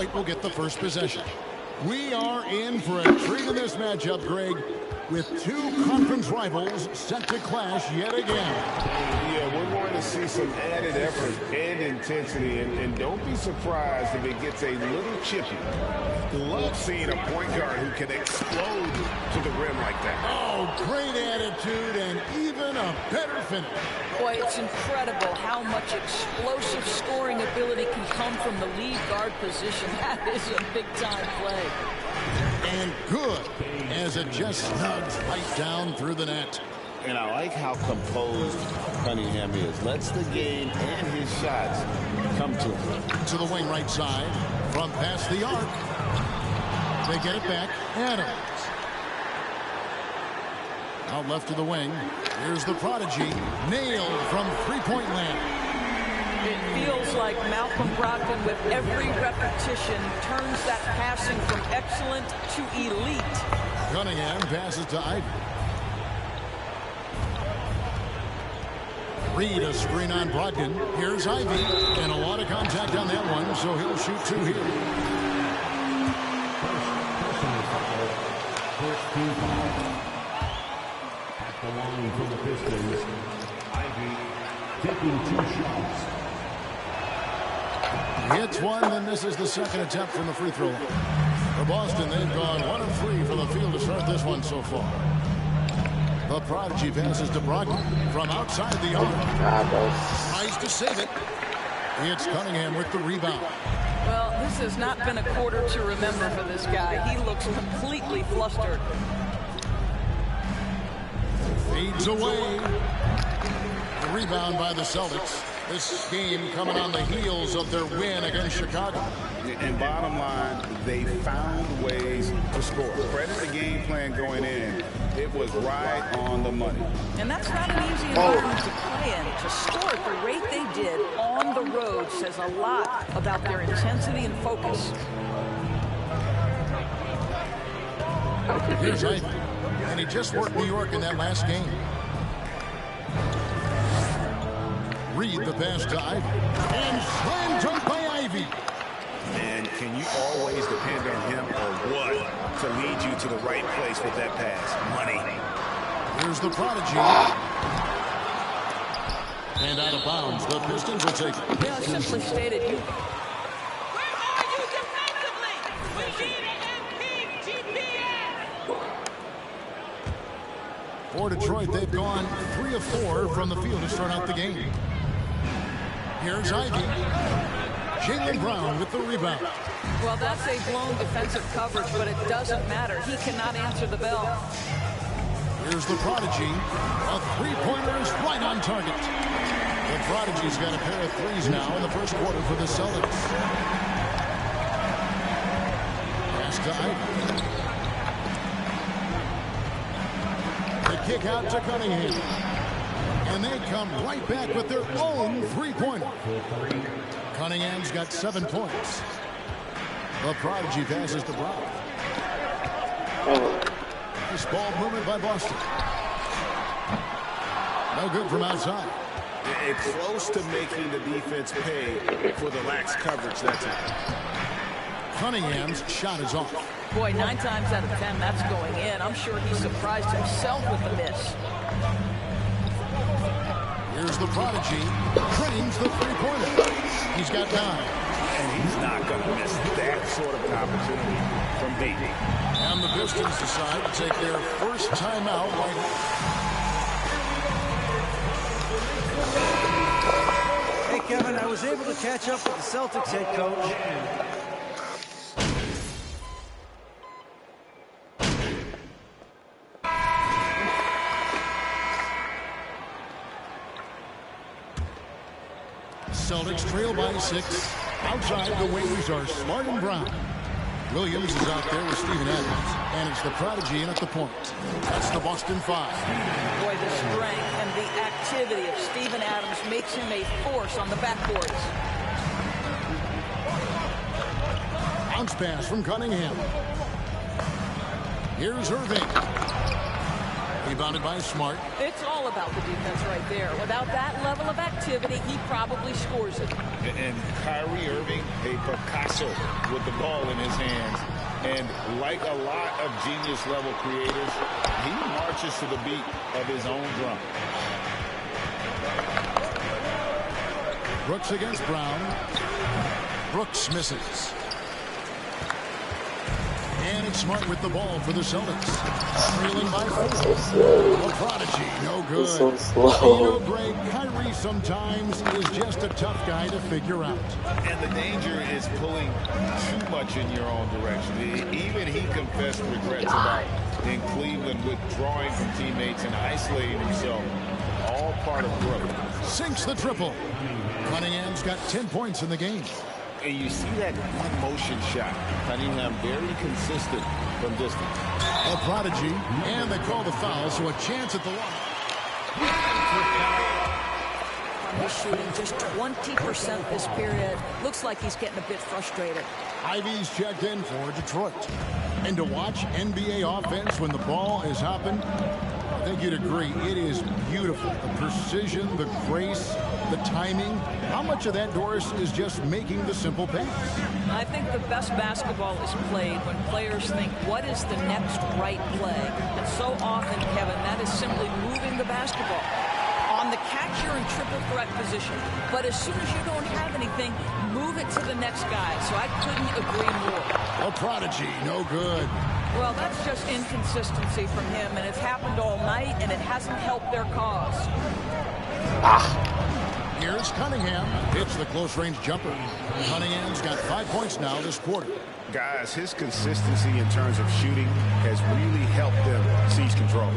will get the first possession. We are in for a treat in this matchup, Greg, with two conference rivals set to clash yet again. Yeah, we're going to see some added effort and intensity, and don't be surprised if it gets a little chippy. Love seeing a point guard who can explode to the rim like that. Oh, great attitude and even a better finish. Boy, it's incredible how much explosive scoring ability can come from the lead guard position. That is a big-time play. And good, as it just snugs right down through the net. And I like how composed Cunningham is. Lets the game and his shots come to him. To the wing right side, from past the arc. They get it back. Adams. Out left to the wing. Here's the prodigy. Nailed from three-point land. It feels like Malcolm Brogdon, with every repetition, turns that passing from excellent to elite. Cunningham passes to Ivy. Reed a screen on Brogdon. Here's Ivy. And a lot of contact on that one, so he'll shoot two here. First team foul. At the line for the Pistons, Ivy taking 2 shots. Hits one, then this is the second attempt from the free throw line. For Boston, they've gone 1 of 3 from the field to start this one so far. The prodigy passes to Brogdon from outside the arc. Tries to save it. It's Cunningham with the rebound. Well, this has not been a quarter to remember for this guy. He looks completely flustered. Fades away. The rebound by the Celtics. This game coming on the heels of their win against Chicago. And bottom line, they found ways to score. Credit the game plan going in. It was right on the money. And that's not an easy environment to play in. To score at the rate they did on the road says a lot about their intensity and focus. Here's Ivy. And he just worked New York in that last game. Reed the pass to Ivy. And slam dunk by Ivy. And can you always depend on him or what to lead you to the right place with that pass? Money. Here's the prodigy. And out of bounds. The Pistons will take it. Yeah, simply stated, you... Where are you defensively? We need an MVP GPS! For Detroit, they've gone 3 of 4 from the field to start out the game. Here's Ivy. Jaylen Brown with the rebound. Well, that's a blown defensive coverage, but it doesn't matter. He cannot answer the bell. Here's the prodigy. A three-pointer is right on target. The prodigy's got a pair of threes now in the first quarter for the Celtics. Pass to Ivy. The kick out to Cunningham. And they come right back with their own three-pointer. Cunningham's got 7 points. The prodigy passes to Brown. This ball movement by Boston. No good from outside. It's close to making the defense pay for the lax coverage that time. Cunningham's shot is off. Boy, 9 times out of 10, that's going in. I'm sure he surprised himself with the miss. Here's the prodigy. Trains the three-pointer. He's got 9. And he's not going to miss that sort of opportunity from deep. And the Pistons decide to take their first timeout right now. Hey, Kevin, I was able to catch up with the Celtics head coach. Celtics trail by 6. Outside, the wings are Smart and Brown. Williams is out there with Steven Adams. And it's the prodigy in at the point. That's the Boston 5. Boy, the strength and the activity of Steven Adams makes him a force on the backboards. Bounce pass from Cunningham. Here's Irving. Rebounded by Smart. It's all about the defense right there. Without that level of activity, he probably scores it. And Kyrie Irving, a Picasso with the ball in his hands. And like a lot of genius-level creators, he marches to the beat of his own drum. Brooks against Brown. Brooks misses. And it's Smart with the ball for the Celtics. Trailing by 4. A prodigy, no good. He's so slow. You know, Greg, Kyrie sometimes is just a tough guy to figure out. And the danger is pulling too much in your own direction. Even he confessed regrets about in Cleveland withdrawing from teammates and isolating himself. All part of growth. Sinks the triple. Cunningham's got 10 points in the game. And you see that one-motion shot. Cunningham very consistent from distance. A prodigy, and they call the foul, so a chance at the line. He's shooting just 20% this period. Looks like he's getting a bit frustrated. Ivy's checked in for Detroit. And to watch NBA offense when the ball is hopping, I think you'd agree, it is beautiful. The precision, the grace, the timing. How much of that, Doris, is just making the simple pass? I think the best basketball is played when players think, what is the next right play? And so often, Kevin, that is simply moving the basketball. On the catch, you're in triple threat position. But as soon as you don't have anything, move it to the next guy. So I couldn't agree more. A prodigy, no good. Well, that's just inconsistency from him, and it's happened all night, and it hasn't helped their cause. Here's Cunningham. Hits the close-range jumper. Cunningham's got 5 points now this quarter. Guys, his consistency in terms of shooting has really helped them seize control.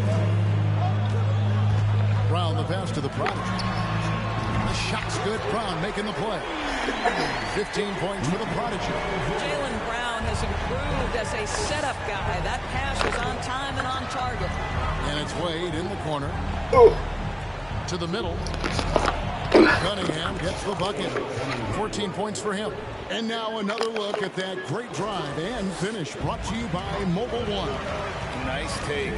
Brown the pass to the prodigy. The shot's good. Brown making the play. 15 points for the prodigy. Jaylen Brown has improved as a setup guy. That pass was on time and on target. And it's Wade in the corner. To the middle. Cunningham gets the bucket. 14 points for him. And now another look at that great drive and finish brought to you by Mobile One. Nice take.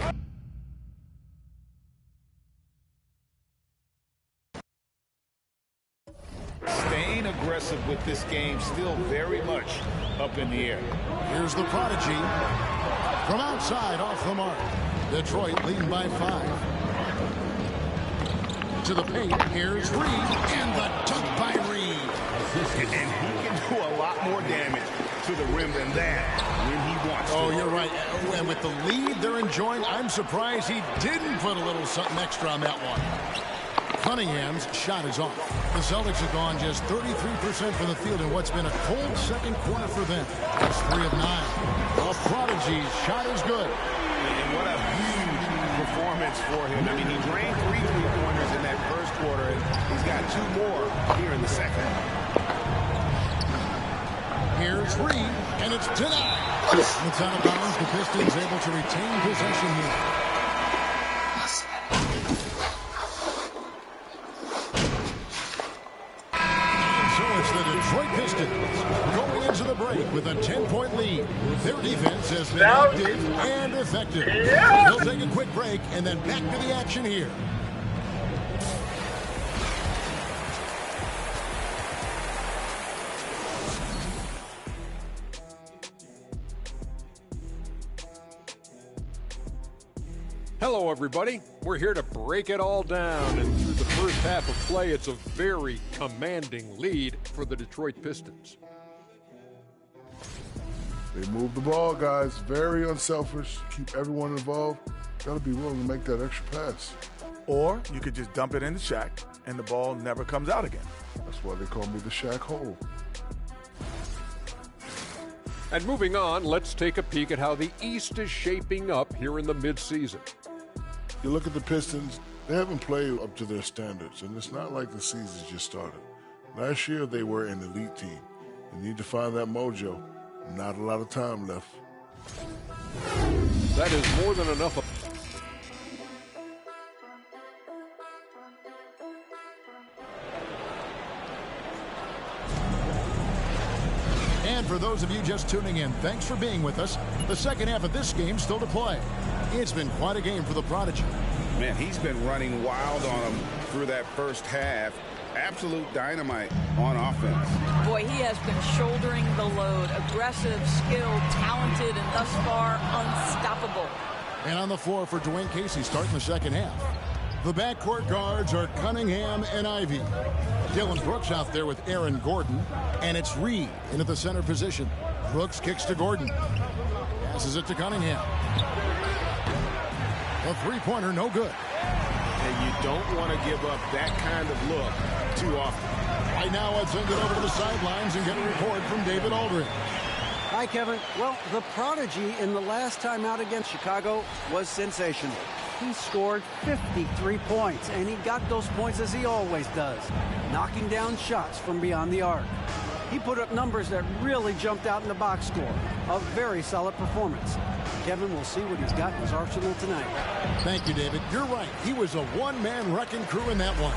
Staying aggressive with this game, still very much up in the air. Here's the prodigy. From outside, off the mark. Detroit leading by 5. To the paint, here's Reed, and the dunk by Reed. And he can do a lot more damage to the rim than that when he wants to. Oh, you're right. And with the lead they're enjoying, I'm surprised he didn't put a little something extra on that one. Cunningham's shot is off. The Celtics have gone just 33% from the field in what's been a cold second quarter for them. It's 3 of 9. A prodigy's shot is good. And what a huge performance for him. I mean, he drained 3 3-pointers in that first quarter, and he's got 2 more here in the second. Here's Reed, and it's denied. It's out of bounds. The Pistons able to retain possession here. Detroit Pistons going into the break with a 10-point lead. Their defense has been active and effective. They'll take a quick break and then back to the action here. Hello, everybody. We're here to break it all down, and through the first half of play, it's a very commanding lead for the Detroit Pistons. They move the ball, guys. Very unselfish. Keep everyone involved. Got to be willing to make that extra pass. Or you could just dump it in the Shaq, and the ball never comes out again. That's why they call me the Shaq Hole. And moving on, let's take a peek at how the East is shaping up here in the midseason. You look at the Pistons, they haven't played up to their standards, and it's not like the season just started. Last year, they were an elite team. You need to find that mojo. Not a lot of time left. That is more than enough. And for those of you just tuning in, thanks for being with us. The second half of this game still to play. It's been quite a game for the Prodigy. Man, he's been running wild on them through that first half. Absolute dynamite on offense. Boy, he has been shouldering the load. Aggressive, skilled, talented, and thus far unstoppable. And on the floor for Dwayne Casey starting the second half. The backcourt guards are Cunningham and Ivy. Dylan Brooks out there with Aaron Gordon. And it's Reed into the center position. Brooks kicks to Gordon. Passes it to Cunningham. A three-pointer, no good. And you don't want to give up that kind of look too often. Right now, let's send it over to the sidelines and get a report from David Aldridge. Hi, Kevin. Well, the Prodigy in the last time out against Chicago was sensational. He scored 53 points, and he got those points as he always does, knocking down shots from beyond the arc. He put up numbers that really jumped out in the box score. A very solid performance. Kevin will see what he's got in his arsenal tonight. Thank you, David. You're right. He was a one-man wrecking crew in that one.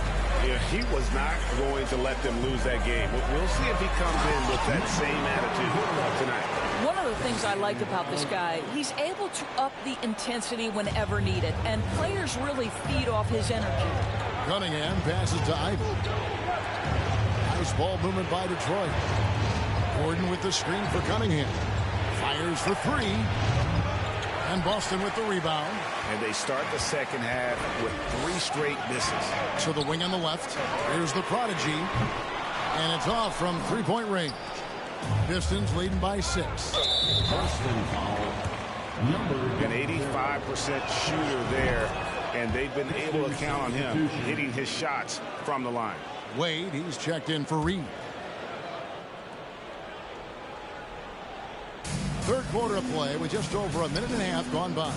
Yeah, he was not going to let them lose that game. We'll see if he comes in with that same attitude tonight. One of the things I like about this guy, he's able to up the intensity whenever needed, and players really feed off his energy. Cunningham passes to Ivy. Nice ball movement by Detroit. Gordon with the screen for Cunningham. Fires for three. And Boston with the rebound. And they start the second half with 3 straight misses. To the wing on the left. Here's the Prodigy. And it's off from three-point range. Pistons leading by 6. An 85% shooter there. And they've been able to count on him hitting his shots from the line. Wade, he's checked in for Reed. Third quarter of play with just over a minute and a half gone by.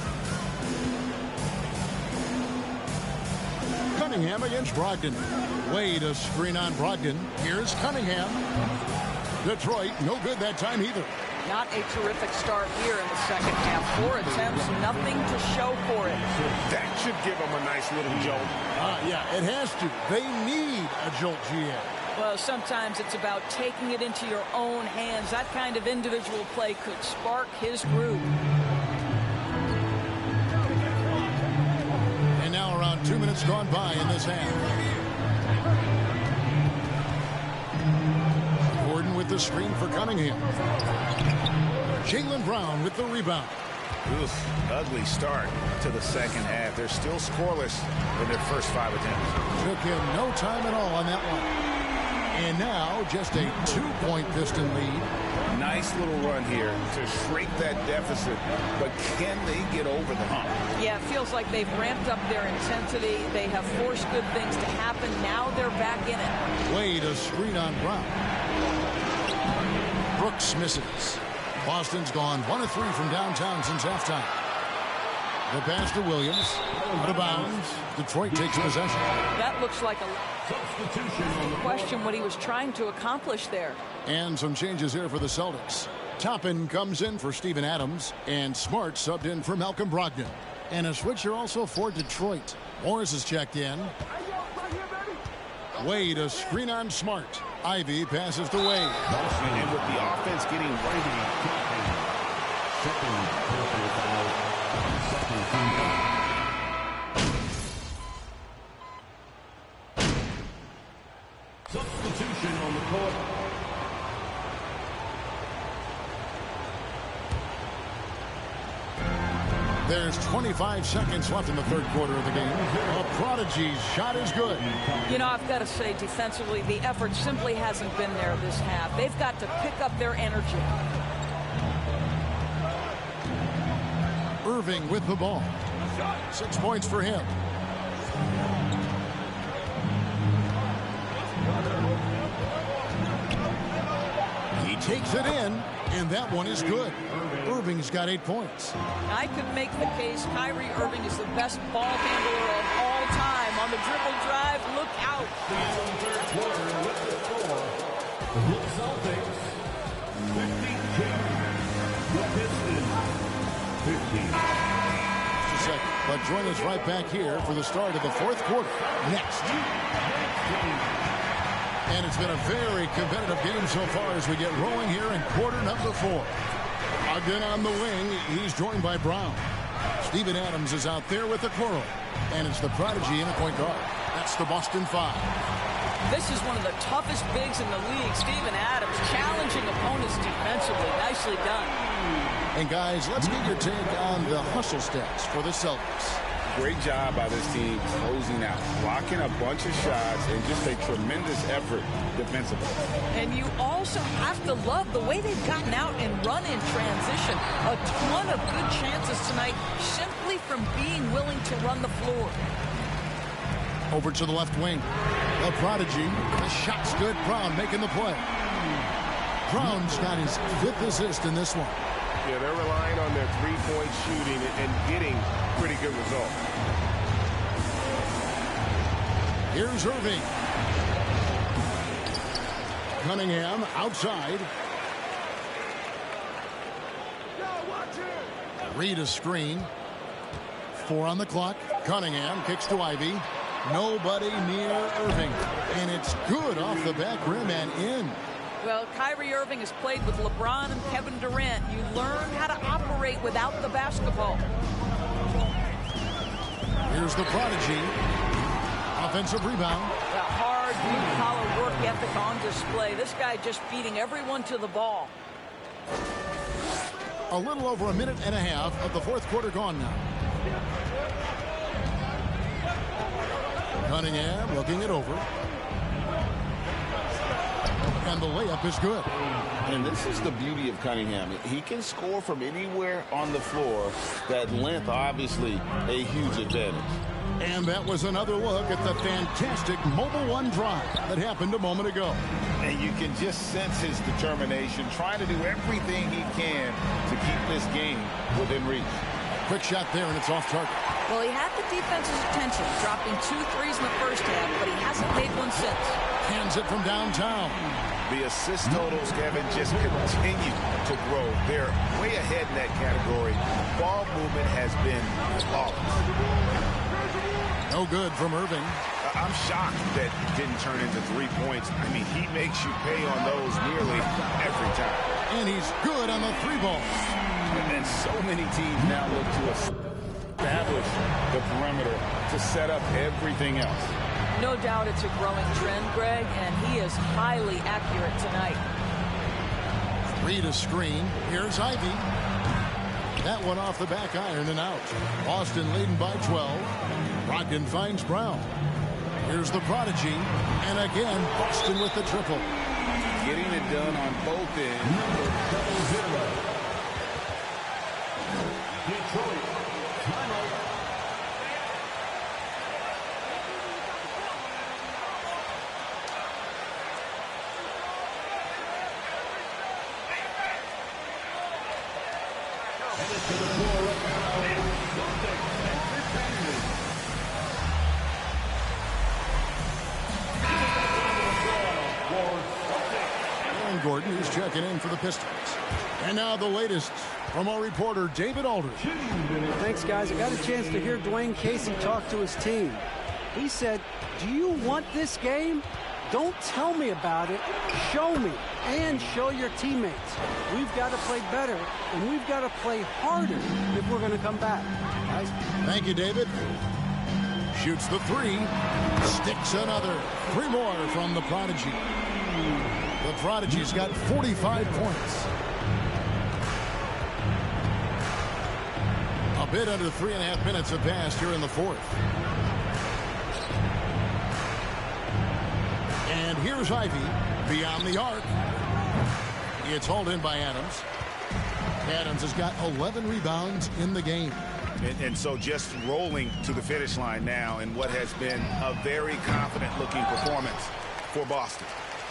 Cunningham against Brogdon. Wade a screen on Brogdon. Here's Cunningham. Detroit, no good that time either. Not a terrific start here in the second half. 4 attempts, nothing to show for it. That should give them a nice little jolt. Yeah, it has to. They need a jolt, GM. Well, sometimes it's about taking it into your own hands. That kind of individual play could spark his groove. And now around 2 minutes gone by in this half. Gordon with the screen for Cunningham. Jaylen Brown with the rebound. Oof, ugly start to the second half. They're still scoreless in their first 5 attempts. Took him no time at all on that one. And now just a 2-point Piston lead. Nice little run here to shrink that deficit, but can they get over the hump? Yeah, it feels like they've ramped up their intensity. They have forced good things to happen. Now they're back in it. Wade a screen on Brown. Brooks misses. Boston's gone 1 of 3 from downtown since halftime. The pass to Williams. Out of bounds. Detroit takes possession. That looks like a question what he was trying to accomplish there. And some changes here for the Celtics. Toppin comes in for Steven Adams, and Smart subbed in for Malcolm Brogdon. And a switcher also for Detroit. Morris is checked in. Wade a screen on Smart. Ivy passes to Wade. And with the offense getting Substitution on the court. There's 25 seconds left in the third quarter of the game. A Prodigy's shot is good. You know, I've got to say, defensively, the effort simply hasn't been there this half. They've got to pick up their energy. Irving with the ball. 6 points for him. He takes it in, and that one is good. Irving's got 8 points. I could make the case Kyrie Irving is the best ball handler of all time. On the dribble drive, look out. Third quarter with the score. The Celtics 52. The Pistons 15. But join us right back here for the start of the fourth quarter next. And it's been a very competitive game so far as we get rolling here in quarter number 4. Again on the wing, he's joined by Brown. Steven Adams is out there with the Coral. And it's the prodigy in a point guard. That's the Boston 5. This is one of the toughest bigs in the league. Steven Adams challenging opponents defensively. Nicely done. And guys, let's get your take on the hustle stats for the Celtics. Great job by this team closing out, blocking a bunch of shots, and just a tremendous effort defensively. And you also have to love the way they've gotten out and run in transition. A ton of good chances tonight simply from being willing to run the floor. Over to the left wing. The prodigy. The shot's good. Brown making the play. Brown's got his 5th assist in this one. Yeah, they're relying on their three-point shooting and getting pretty good results. Here's Irving. Cunningham outside. Reed a screen. 4 on the clock. Cunningham kicks to Ivy. Nobody near Irving. And it's good off the back rim and in. Well, Kyrie Irving has played with LeBron and Kevin Durant. You learn how to operate without the basketball. Here's the prodigy. Offensive rebound. The hard, blue-collar work ethic on display. This guy just beating everyone to the ball. A little over a minute and a half of the 4th quarter gone now. Cunningham looking it over. And the layup is good. And this is the beauty of Cunningham. He can score from anywhere on the floor. That length, obviously, a huge advantage. And that was another look at the fantastic Mobile One drive that happened a moment ago. And you can just sense his determination, trying to do everything he can to keep this game within reach. Quick shot there, and it's off target. Well, he had the defense's attention, dropping 2 threes in the first half, but he hasn't made one since. Hands it from downtown. The assist totals, Kevin, just continue to grow. They're way ahead in that category. Ball movement has been flawless. No good from Irving. I'm shocked that didn't turn into 3 points. I mean, he makes you pay on those nearly every time. And he's good on the 3 ball. And so many teams now look to establish the perimeter to set up everything else. No doubt it's a growing trend, Greg, and he is highly accurate tonight. Reed a screen. Here's Ivy. That one off the back iron and out. Boston leading by 12. Brogdon finds Brown. Here's the prodigy. And again, Boston with the triple. Getting it done on both ends. Detroit, timeout. Headed to the floor right now. And Gordon is checking in for the Pistons. And now the latest from our reporter, David Aldridge. Thanks, guys. I got a chance to hear Dwayne Casey talk to his team. He said, do you want this game? Don't tell me about it. Show me and show your teammates. We've got to play better, and we've got to play harder if we're going to come back. Guys. Thank you, David. Shoots the 3. Sticks another. 3 more from the prodigy. The prodigy's got 45 points. A bit under 3.5 minutes have passed here in the 4th. And here's Ivy beyond the arc. It's hauled in by Adams. Adams has got 11 rebounds in the game. And so just rolling to the finish line now in what has been a very confident-looking performance for Boston.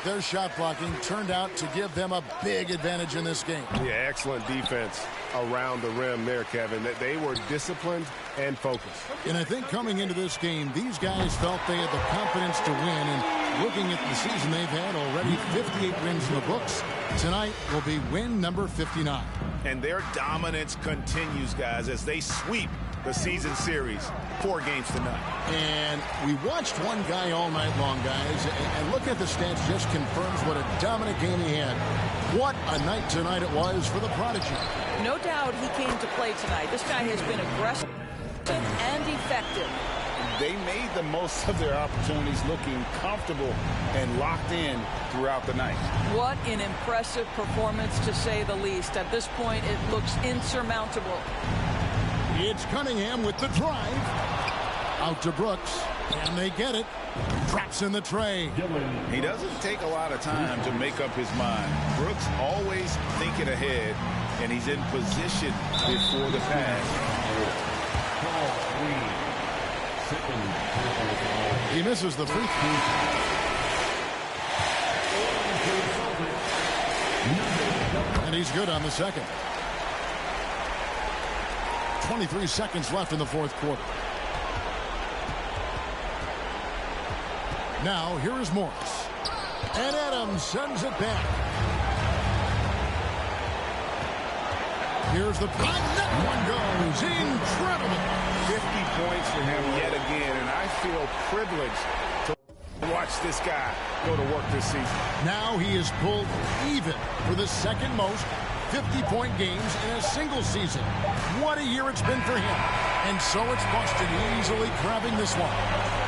Their shot blocking turned out to give them a big advantage in this game. Yeah, excellent defense around the rim there, Kevin. That they were disciplined and focused. And I think coming into this game, these guys felt they had the confidence to win. And looking at the season they've had already, 58 wins in the books. Tonight will be win number 59. And their dominance continues, guys, as they sweep the season series 4 games to none. And we watched one guy all night long, guys, and look at the stats just confirms what a dominant game he had. What a night tonight it was for the Prodigy. No doubt he came to play tonight. This guy has been aggressive and effective. They made the most of their opportunities, looking comfortable and locked in throughout the night. What an impressive performance, to say the least. At this point, it looks insurmountable. It's Cunningham with the drive. Out to Brooks, and they get it. Drops in the tray. He doesn't take a lot of time to make up his mind. Brooks always thinking ahead, and he's in position before the pass. He misses the free throw. And he's good on the second. 23 seconds left in the fourth quarter. Now, here is Morris. And Adams sends it back. Here's the play. That one goes. Incredible. 50 points for him yet again, and I feel privileged to watch this guy go to work this season. Now he is pulled even for the second most 50-point games in a single season. What a year it's been for him. And so it's Boston easily grabbing this one.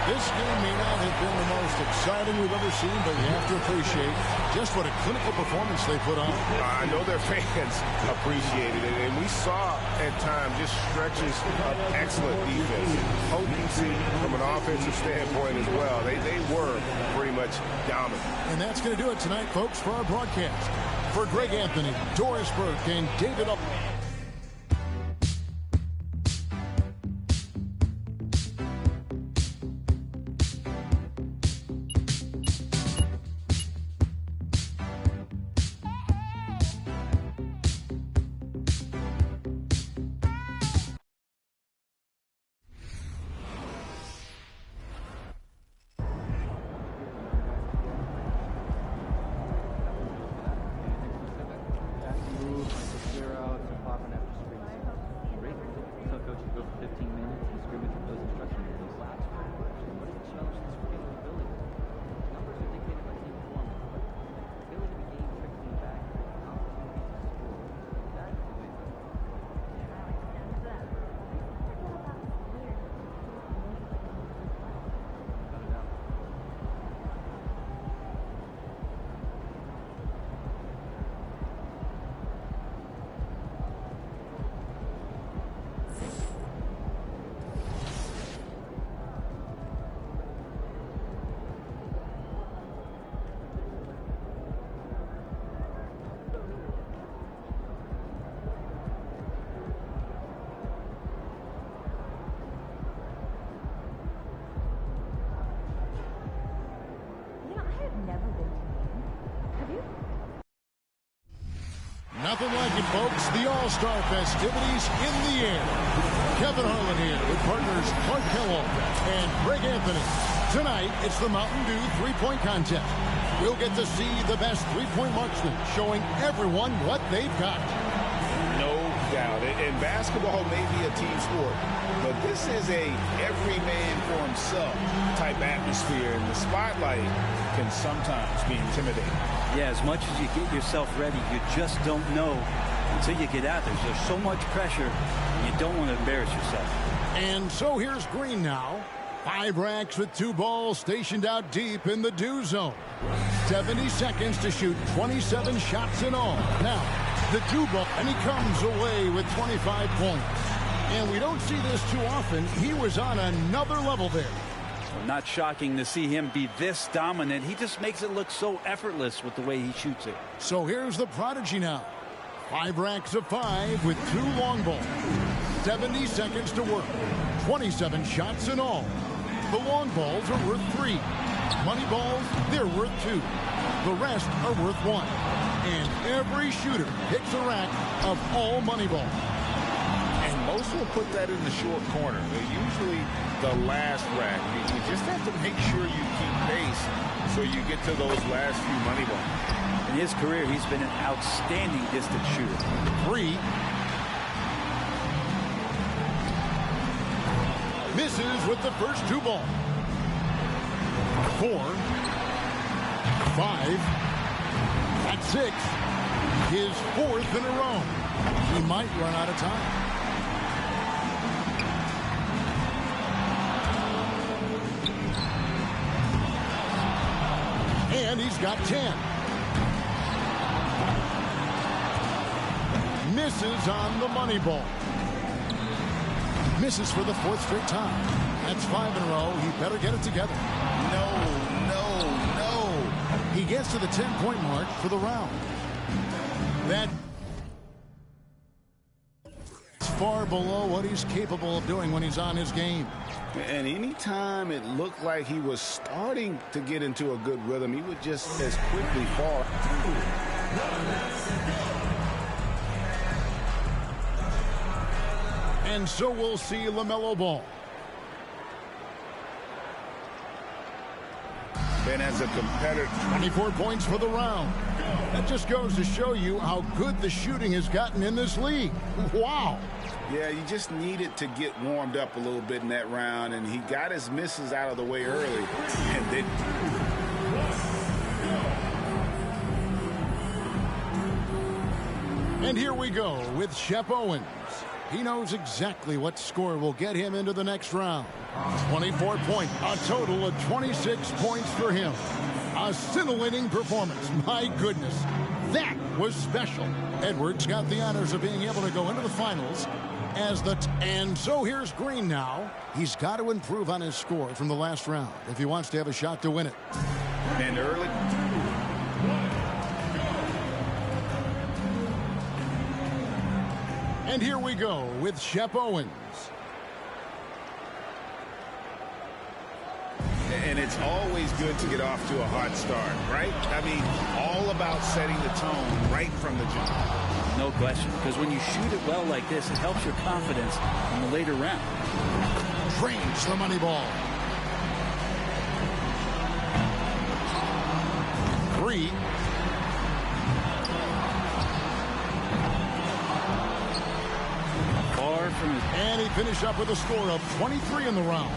This game may not have been the most exciting we've ever seen, but you have to appreciate just what a clinical performance they put on. I know their fans appreciated it, and we saw at times just stretches of excellent defense. Potency from an offensive standpoint as well. They were pretty much dominant. And that's going to do it tonight, folks, for our broadcast. For Greg Anthony, Doris Burke, and David Up. Nothing like it, folks. The All-Star festivities in the air. Kevin Harlan here with partners Clark Kellogg and Greg Anthony. Tonight, it's the Mountain Dew three-point contest. We'll get to see the best three-point marksmen showing everyone what they've got. No doubt. And basketball may be a team sport, but this is a every man for himself type atmosphere, and the spotlight can sometimes be intimidating. Yeah, as much as you get yourself ready, you just don't know until you get out there. There's so much pressure, you don't want to embarrass yourself. And so here's Green now. 5 racks with 2 balls stationed out deep in the Dew zone. 70 seconds to shoot 27 shots in all. Now, the 2 ball, and he comes away with 25 points. And we don't see this too often. He was on another level there. Not shocking to see him be this dominant. He just makes it look so effortless with the way he shoots it. So here's the Prodigy now. 5 racks of 5 with 2 long balls. 70 seconds to work. 27 shots in all. The long balls are worth 3. Money balls, they're worth 2. The rest are worth 1. And every shooter hits a rack of all money balls. And most will put that in the short corner. They're usually the last rack. You just have to make sure you keep pace so you get to those last few money balls. In his career, he's been an outstanding distance shooter. 3. misses with the first 2 balls. 4, 5, at 6, his 4th in a row. He might run out of time. And he's got 10. Misses on the money ball. Misses for the 4th straight time. That's 5 in a row. He better get it together. No. He gets to the 10-point mark for the round. That's far below what he's capable of doing when he's on his game. And anytime it looked like he was starting to get into a good rhythm, he would just as quickly fall. And so we'll see LaMelo Ball. And as a competitor, 24 points for the round. That just goes to show you how good the shooting has gotten in this league. Wow. yeah, you just needed to get warmed up a little bit in that round, and he got his misses out of the way early. And then And here we go with Shep Owens. He knows exactly what score will get him into the next round. 24 points, a total of 26 points for him. A scintillating performance. My goodness, that was special. Edwards got the honors of being able to go into the finals as and so here's Green now. He's got to improve on his score from the last round if he wants to have a shot to win it. And early. And here we go with Shep Owens. And it's always good to get off to a hot start, right? I mean, all about setting the tone right from the jump. No question, because when you shoot it well like this, it helps your confidence in the later round. Drains the money ball. 3. And he finished up with a score of 23 in the round.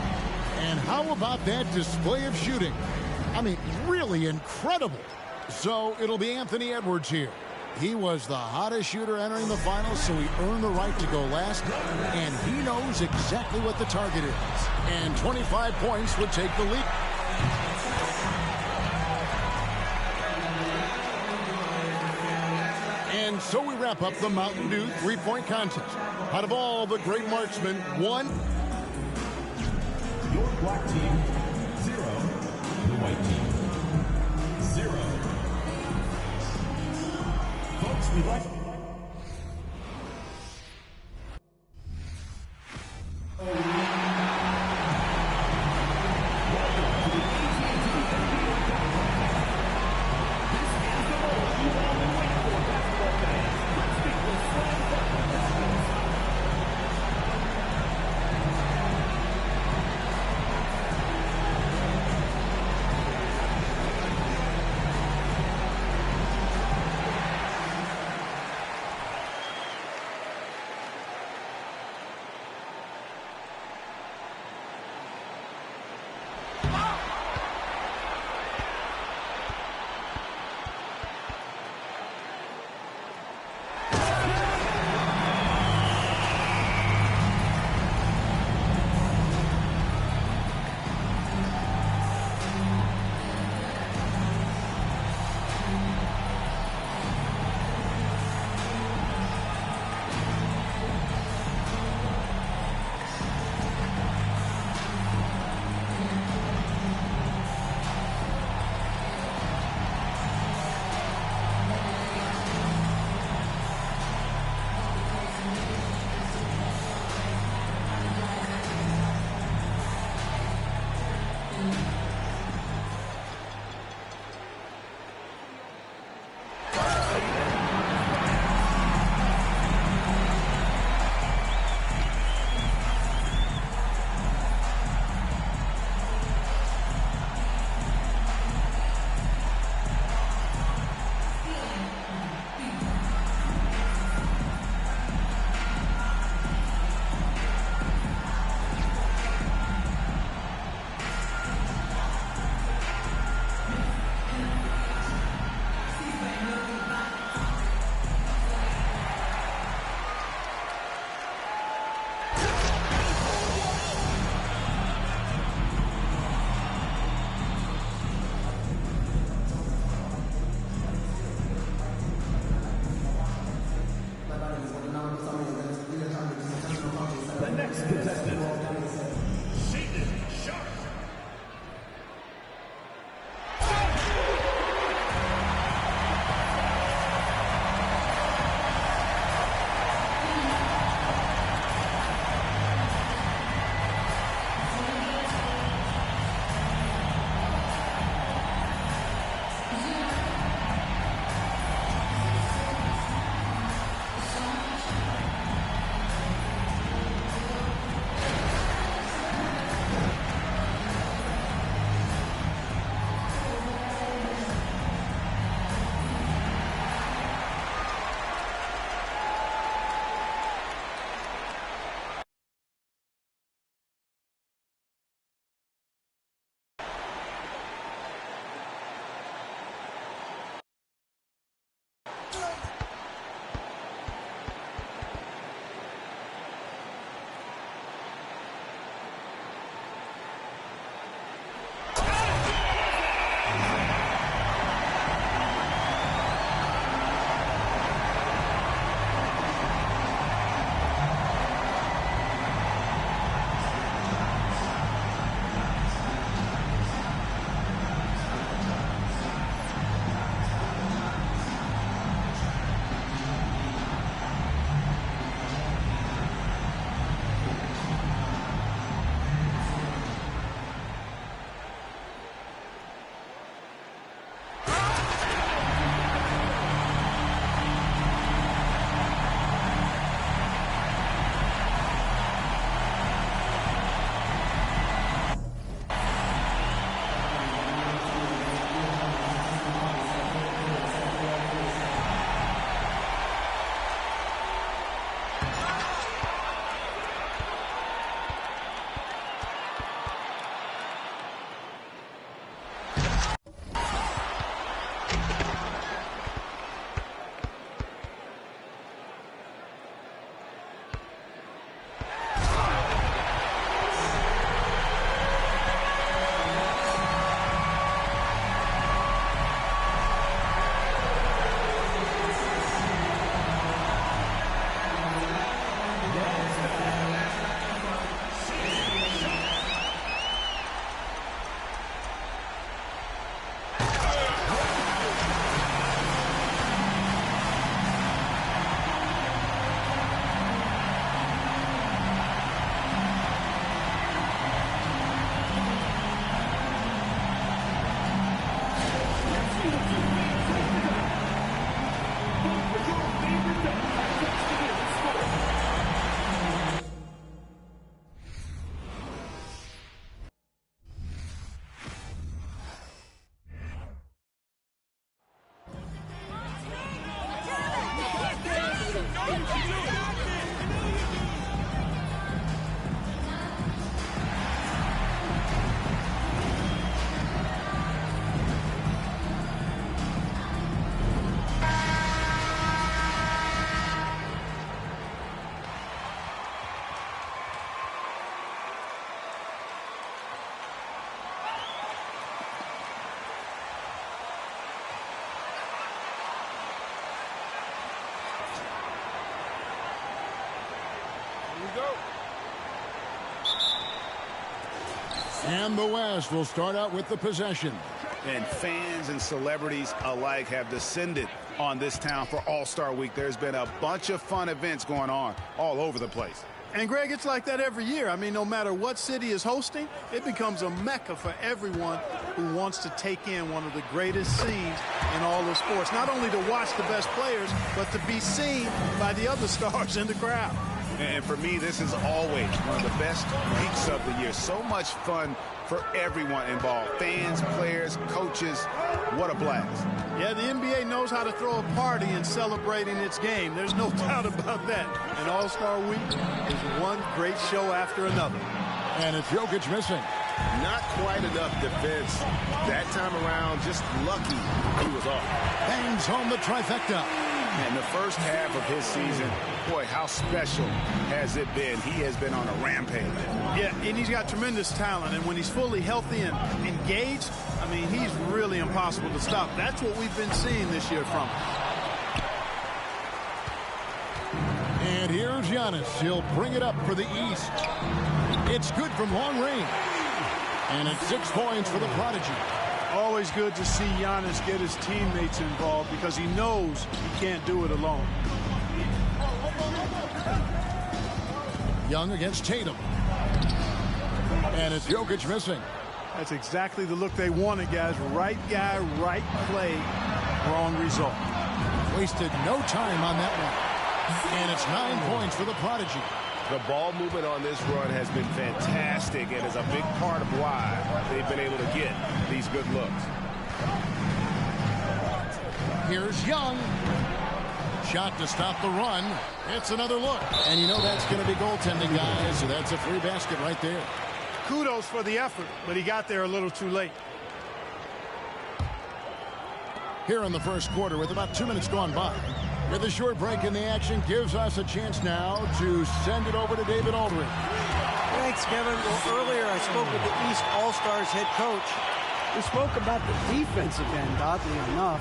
And how about that display of shooting? I mean, really incredible. So it'll be Anthony Edwards here. He was the hottest shooter entering the finals, so he earned the right to go last. And he knows exactly what the target is. And 25 points would take the lead. And so we wrap up the Mountain Dew three-point contest. Out of all the great marksmen, one. Your black team, 0. The white team, 0. Folks, we'd like... And the West will start out with the possession. And fans and celebrities alike have descended on this town for All-Star Week. There's been a bunch of fun events going on all over the place. And, Greg, it's like that every year. I mean, no matter what city is hosting, it becomes a mecca for everyone who wants to take in one of the greatest scenes in all of sports. Not only to watch the best players, but to be seen by the other stars in the crowd. And for me, this is always one of the best weeks of the year. So much fun for everyone involved. Fans, players, coaches. What a blast. Yeah, the NBA knows how to throw a party in celebrating its game. There's no doubt about that. And All-Star Week is one great show after another. And it's Jokic missing. Not quite enough defense. That time around, just lucky he was off. Bangs home the trifecta. And the first half of his season, boy, how special has it been? He has been on a rampage. Yeah, and he's got tremendous talent. And when he's fully healthy and engaged, I mean, he's really impossible to stop. That's what we've been seeing this year from him. And here's Giannis. He'll bring it up for the East. It's good from long range. And it's 6 points for the Prodigy. Always good to see Giannis get his teammates involved because he knows he can't do it alone. Young against Tatum. And it's Jokic missing. That's exactly the look they wanted, guys. Right guy, right play, wrong result. Wasted no time on that one. And it's 9 points for the Prodigy. The ball movement on this run has been fantastic and is a big part of why they've been able to get these good looks. Here's Young. Shot to stop the run. It's another look. And you know that's going to be goaltending, guys. So that's a free basket right there. Kudos for the effort, but he got there a little too late. Here in the first quarter with about 2 minutes gone by. With a short break in the action gives us a chance now to send it over to David Aldridge. Thanks, Kevin. Well, earlier I spoke with the East All-Stars head coach. We spoke about the defensive end, oddly enough.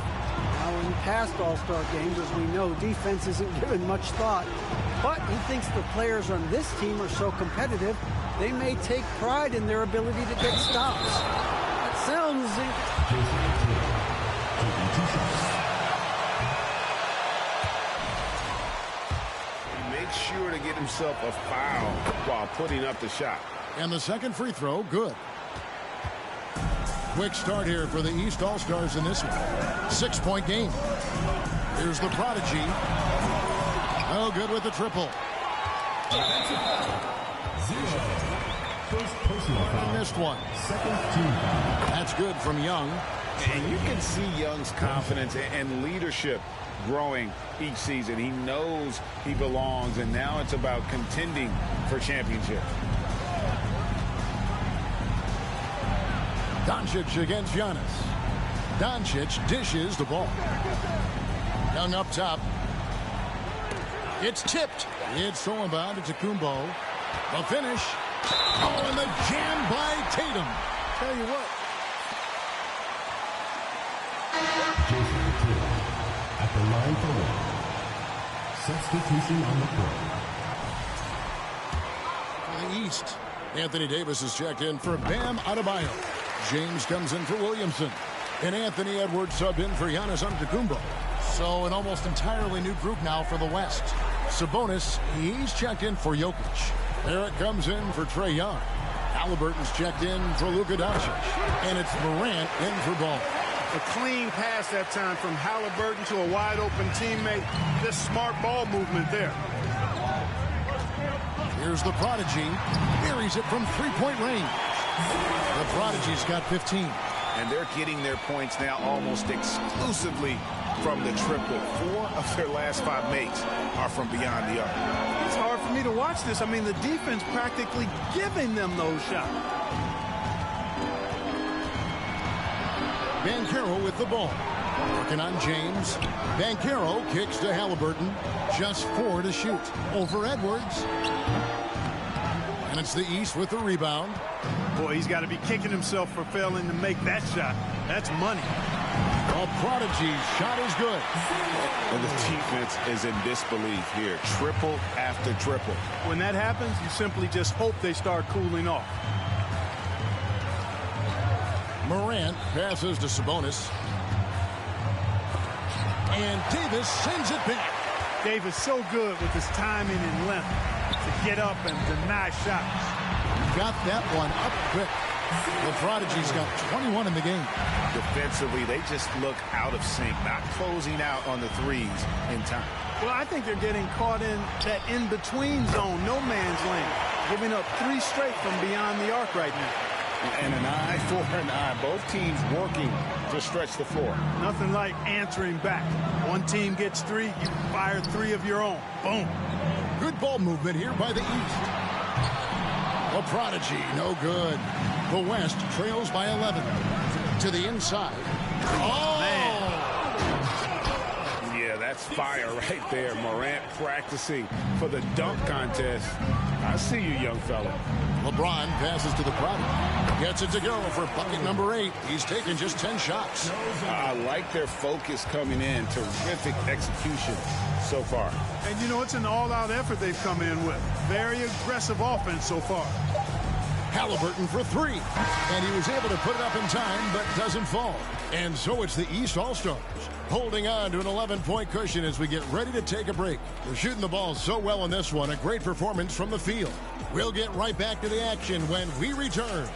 Now, in past All-Star games, as we know, defense isn't given much thought. But he thinks the players on this team are so competitive, they may take pride in their ability to get stops. That sounds... Sure to get himself a foul while putting up the shot. And the second free throw, good. Quick start here for the East All-Stars in this one. 6-point game. Here's the Prodigy. Oh, good with the triple. He missed one. That's good from Young. And you can see Young's confidence and leadership growing each season. He knows he belongs, and now it's about contending for championships. Doncic against Giannis. Doncic dishes the ball. Young up top. It's tipped. It's thrown by to Kumbo. The finish. Oh, and the jam by Tatum. Tell you what. At the line for one. Substitution on the court. For the East, Anthony Davis is checked in for Bam Adebayo. James comes in for Williamson. And Anthony Edwards sub in for Giannis Antetokounmpo. So an almost entirely new group now for the West. Sabonis, he's checked in for Jokic. Barrett comes in for Trae Young. Halliburton's checked in for Luka Doncic. And it's Morant in for Ball. A clean pass that time from Halliburton to a wide-open teammate. Just smart ball movement there. Here's the Prodigy. Buries it from three-point range. The Prodigy's got 15. And they're getting their points now almost exclusively from the triple. 4 of their last 5 makes are from beyond the arc. It's hard for me to watch this. I mean, the defense practically giving them those shots. Banchero with the ball. Working on James. Banchero kicks to Halliburton. Just 4 to shoot. Over Edwards. And it's the East with the rebound. Boy, he's got to be kicking himself for failing to make that shot. That's money. A prodigy shot is good. And the defense is in disbelief here. Triple after triple. When that happens, you simply just hope they start cooling off. Morant passes to Sabonis. And Davis sends it back. Davis so good with his timing and length to get up and deny shots. Got that one up quick. The Prodigy's got 21 in the game. Defensively, they just look out of sync, not closing out on the threes in time. Well, I think they're getting caught in that in-between zone, no man's land, giving up 3 straight from beyond the arc right now. And an eye for an eye. Both teams working to stretch the floor. Nothing like answering back. One team gets 3, you fire 3 of your own. Boom. Good ball movement here by the East. The Prodigy, no good. The West trails by 11. To the inside. Oh! Man. Yeah, that's fire right there. Morant practicing for the dunk contest. I see you, young fella. LeBron passes to the Prodigy. Gets it to go for bucket number 8. He's taken just 10 shots. I like their focus coming in. Terrific execution so far. And, you know, it's an all-out effort they've come in with. Very aggressive offense so far. Halliburton for 3. And he was able to put it up in time, but doesn't fall. And so it's the East All-Stars holding on to an 11-point cushion as we get ready to take a break. They're shooting the ball so well in this one. A great performance from the field. We'll get right back to the action when we return.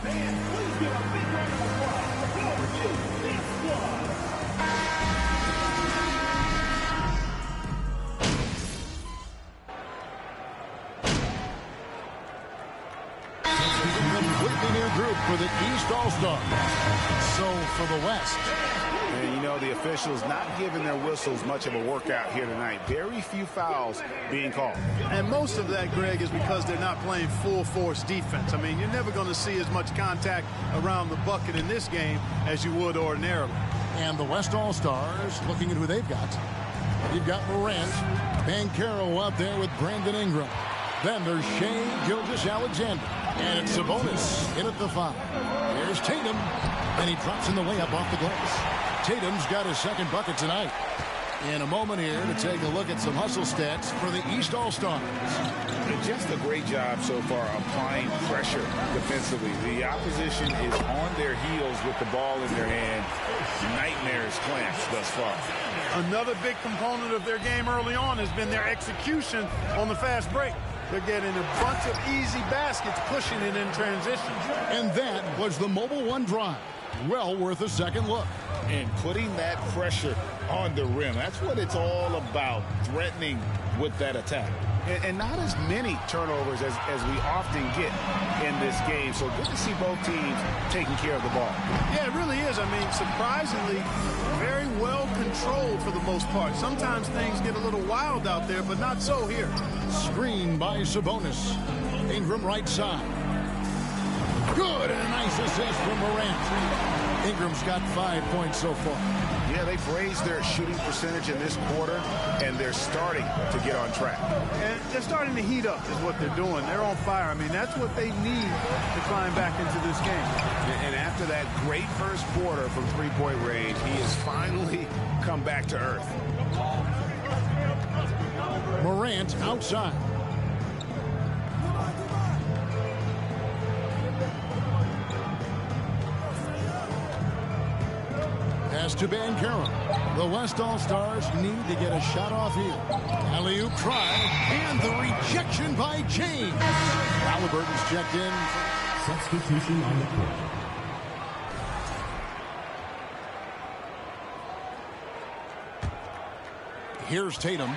Please give a big round of applause for your Big Squad. Completely new group for the East All-Stars. So for the West. And, you know, the officials not giving their whistles much of a workout here tonight. Very few fouls being called. And most of that, Greg, is because they're not playing full-force defense. I mean, you're never going to see as much contact around the bucket in this game as you would ordinarily. And the West All-Stars, looking at who they've got. You've got Morant, Banchero out there with Brandon Ingram. Then there's Shea Gilgeous-Alexander. And it's Sabonis in at the 5. Here's Tatum. And he drops in the layup off the glass. Tatum's got his 2nd bucket tonight. In a moment here to take a look at some hustle stats for the East All-Stars. Just a great job so far applying pressure defensively. The opposition is on their heels with the ball in their hand. Nightmares clamps thus far. Another big component of their game early on has been their execution on the fast break. They're getting a bunch of easy baskets, pushing it in transition. And that was the Mobile One drive. Well worth a second look. And putting that pressure on the rim. That's what it's all about, threatening with that attack. And not as many turnovers as we often get in this game. So good to see both teams taking care of the ball. Yeah, it really is. I mean, surprisingly, very well controlled for the most part. Sometimes things get a little wild out there, but not so here. Screen by Sabonis. Ingram right side. Good, and a nice assist from Morant. Ingram's got 5 points so far. Yeah, they've raised their shooting percentage in this quarter, and they're starting to get on track. And they're starting to heat up is what they're doing. They're on fire. I mean, that's what they need to climb back into this game. And after that great first quarter from three-point range, he has finally come back to earth. Morant outside. Pass to Banchero. The West All-Stars need to get a shot off here. Alley-oop try, and the rejection by James. Halliburton's checked in. Substitution on the court. Here's Tatum.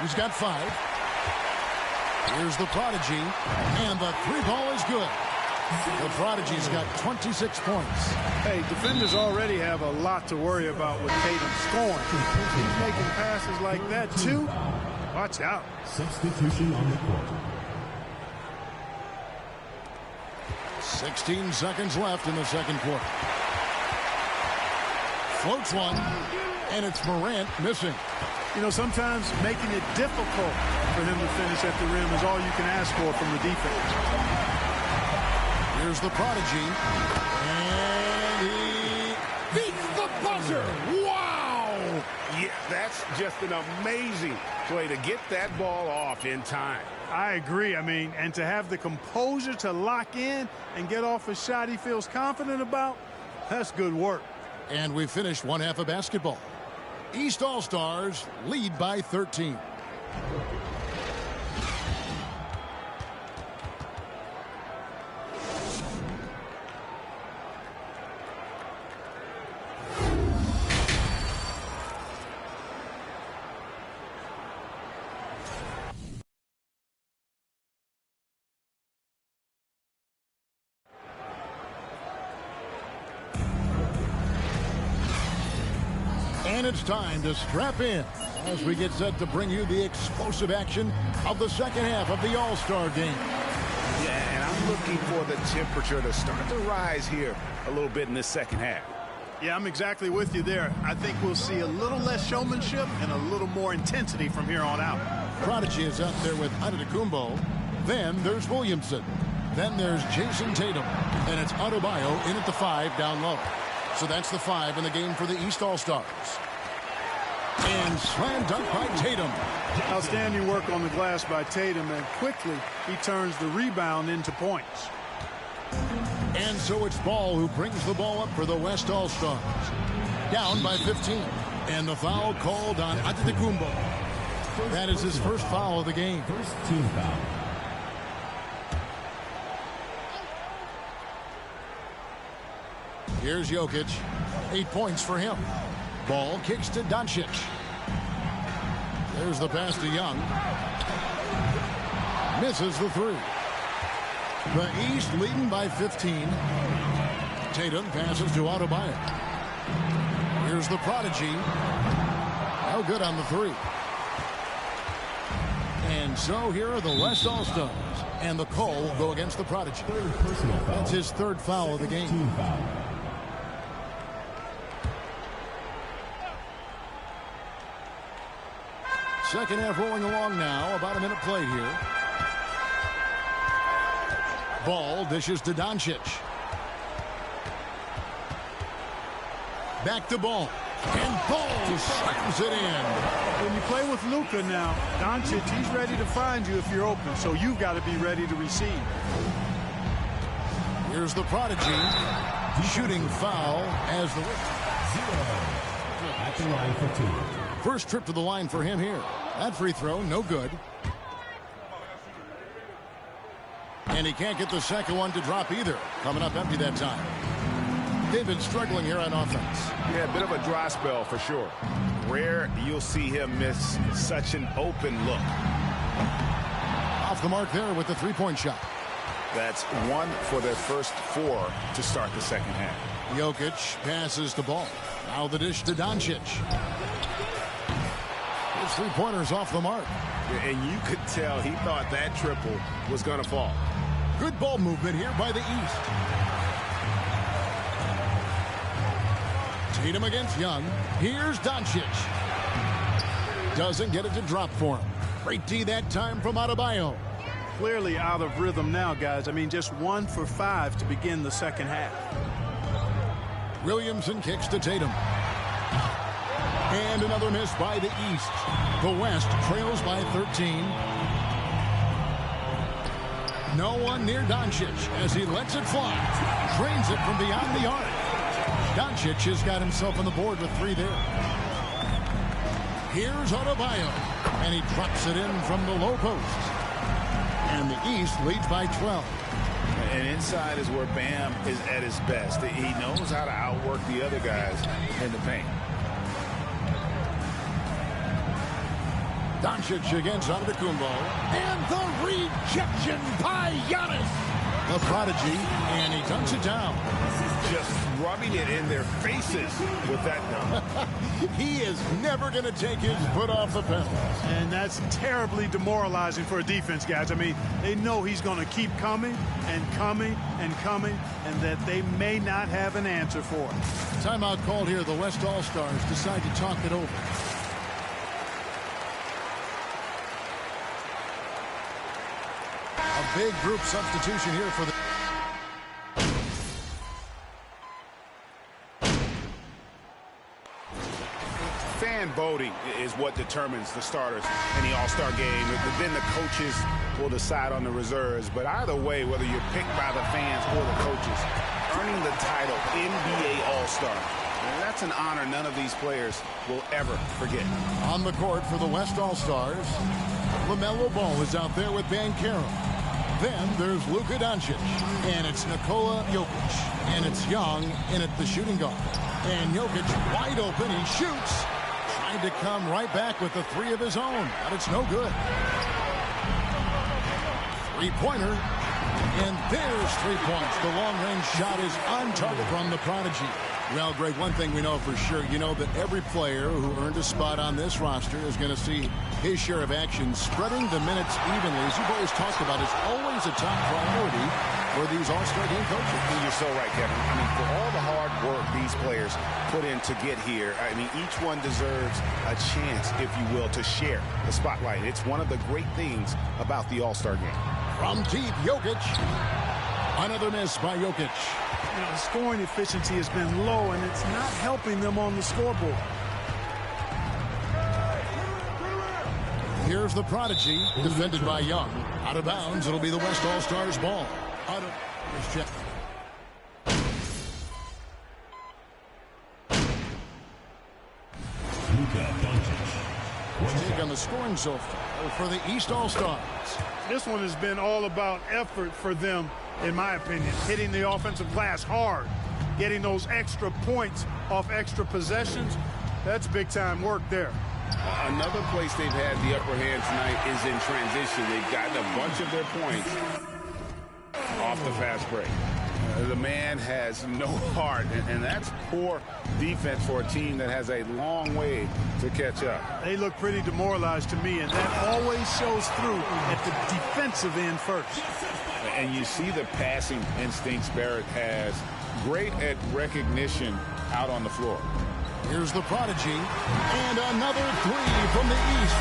He's got 5. Here's the Prodigy, and the 3 ball is good. The Prodigy's got 26 points. Hey, defenders already have a lot to worry about with Tatum scoring. He's making passes like that, too. Watch out. Substitution on the court. 16 seconds left in the second quarter. Floats one, and it's Morant missing. You know, sometimes making it difficult for him to finish at the rim is all you can ask for from the defense. Here's the Prodigy, and he beats the buzzer. Wow! Yeah, that's just an amazing play to get that ball off in time. I agree. I mean, and to have the composure to lock in and get off a shot he feels confident about, that's good work. And we finished one half of basketball. East All-Stars lead by 13. And it's time to strap in as we get set to bring you the explosive action of the second half of the All-Star game. Yeah, and I'm looking for the temperature to start to rise here a little bit in this second half. Yeah, I'm exactly with you there. I think we'll see a little less showmanship and a little more intensity from here on out. Prodigy is up there with Antetokounmpo. Then there's Williamson. Then there's Jason Tatum. And it's Adebayo in at the 5 down low. So that's the 5 in the game for the East All-Stars. And slam dunk by Tatum. Outstanding work on the glass by Tatum, and quickly he turns the rebound into points. And so it's Ball who brings the ball up for the West All-Stars. Down by 15. And the foul called on Antetokounmpo. That is his first foul of the game. First team foul. Here's Jokic. 8 points for him. Ball kicks to Doncic. There's the pass to Young. Misses the 3. The East leading by 15. Tatum passes to Adebayo. Here's the Prodigy. No good on the 3. And so here are the West All-Stars. And the call will go against the Prodigy. That's his third foul of the game. Team foul. Second half rolling along now. About a minute played here. Ball dishes to Doncic. Back to Ball. And Ball slams it in. When you play with Luka now, Doncic, he's ready to find you if you're open. So you've got to be ready to receive. Here's the Prodigy. Shooting foul as the... At the line for 2. First trip to the line for him here. That free throw, no good. And he can't get the second one to drop either. Coming up empty that time. They've been struggling here on offense. Yeah, a bit of a dry spell for sure. Rare you'll see him miss such an open look. Off the mark there with the three-point shot. That's 1 for their first 4 to start the second half. Jokic passes the ball. Now the dish to Doncic. His three-pointers off the mark. And you could tell he thought that triple was going to fall. Good ball movement here by the East. Tatum against Young. Here's Doncic. Doesn't get it to drop for him. Great D that time from Adebayo. Clearly out of rhythm now, guys. I mean, just 1 for 5 to begin the second half. Williamson kicks to Tatum. And another miss by the East. The West trails by 13. No one near Doncic as he lets it fly. Drains it from beyond the arc. Doncic has got himself on the board with 3 there. Here's Adebayo. And he drops it in from the low post. And the East leads by 12. And inside is where Bam is at his best. He knows how to outwork the other guys in the paint. Doncic against Antetokounmpo. And the rejection by Giannis. the prodigy, and he dunks it down. Just rubbing it in their faces with that dunk. He is never going to take his foot off the pedal. And that's terribly demoralizing for a defense, guys. I mean, they know he's going to keep coming and coming and coming, and that they may not have an answer for it. Timeout called here. The West All-Stars decide to talk it over. A big group substitution here for the... Fan voting is what determines the starters in the All-Star game. Then the coaches will decide on the reserves. But either way, whether you're picked by the fans or the coaches, earning the title NBA All-Star, that's an honor none of these players will ever forget. On the court for the West All-Stars, LaMelo Ball is out there with Banchero. Then there's Luka Doncic, and it's Nikola Jokic, and it's Young in at the shooting guard. And Jokic wide open, he shoots, trying to come right back with the three of his own, but it's no good. Three-pointer, and there's 3 points. The long-range shot is on target from the prodigy. Well, Greg, one thing we know for sure, you know that every player who earned a spot on this roster is going to see his share of action. Spreading the minutes evenly, as you've always talked about, is always a top priority for these All-Star game coaches. You're so right, Kevin. I mean, for all the hard work these players put in to get here, I mean, each one deserves a chance, if you will, to share the spotlight. It's one of the great things about the All-Star game. From deep, Jokic. Another miss by Jokic. You know, the scoring efficiency has been low, and it's not helping them on the scoreboard. Here's the prodigy, defended by Young. Out of bounds, it'll be the West All-Stars ball. Here's Jeff. Take on the scoring so far for the East All-Stars. This one has been all about effort for them, in my opinion. Hitting the offensive glass hard, getting those extra points off extra possessions. That's big-time work there. Another place they've had the upper hand tonight is in transition. They've gotten a bunch of their points off the fast break. The man has no heart, and that's poor defense for a team that has a long way to catch up. They look pretty demoralized to me, and that always shows through at the defensive end first. And you see the passing instincts Barrett has. Great at recognition out on the floor. Here's the prodigy, and another three from the East.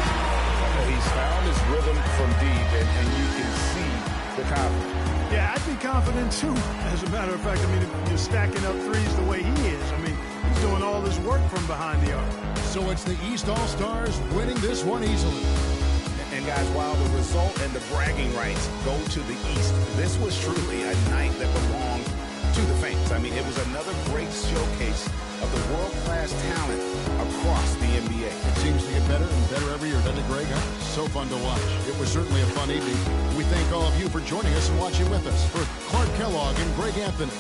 He's found his rhythm from deep, and you can see the confidence. Yeah, I'd be confident, too. As a matter of fact, I mean, if you're stacking up threes the way he is, I mean, he's doing all this work from behind the arc. So it's the East All-Stars winning this one easily. And, guys, while the result and the bragging rights go to the East, this was truly a night that belonged to the fans. I mean, it was another great showcase of the world-class talent across the NBA. It seems to get better and better every year, doesn't it, Greg? Huh? So fun to watch. It was certainly a fun evening. We thank all of you for joining us and watching with us. For Clark Kellogg and Greg Anthony,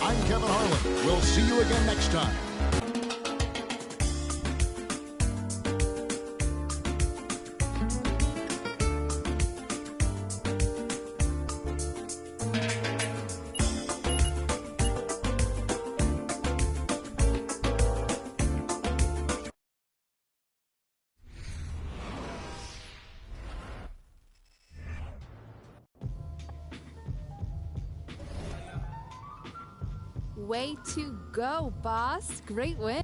I'm Kevin Harlan. We'll see you again next time. Way to go, boss. Great win.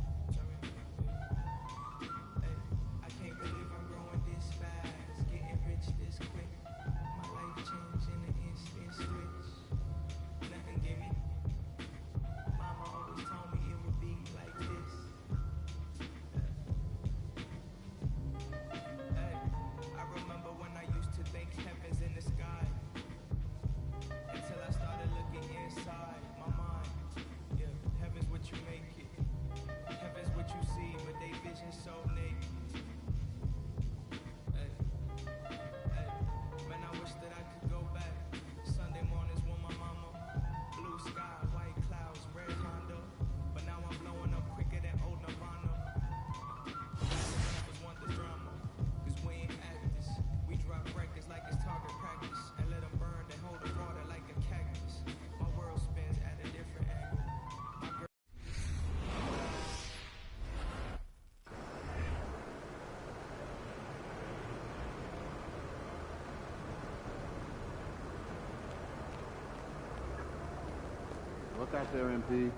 Look out there, MP.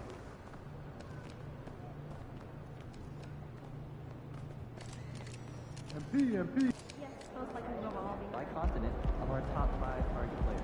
MP. Yes, most likely revolving by continent of our top 5 target players.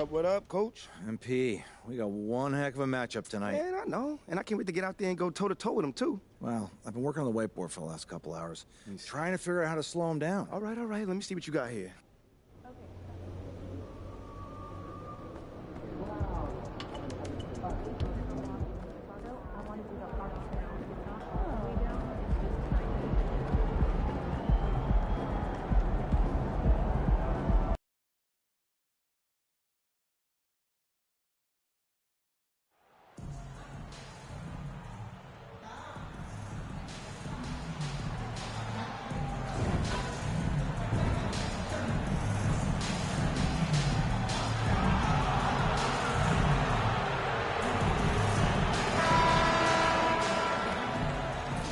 What up, Coach? MP, we got one heck of a matchup tonight. Man, I know. And I can't wait to get out there and go toe-to-toe with him, too. Well, I've been working on the whiteboard for the last couple hours, trying to figure out how to slow him down. All right. Let me see what you got here.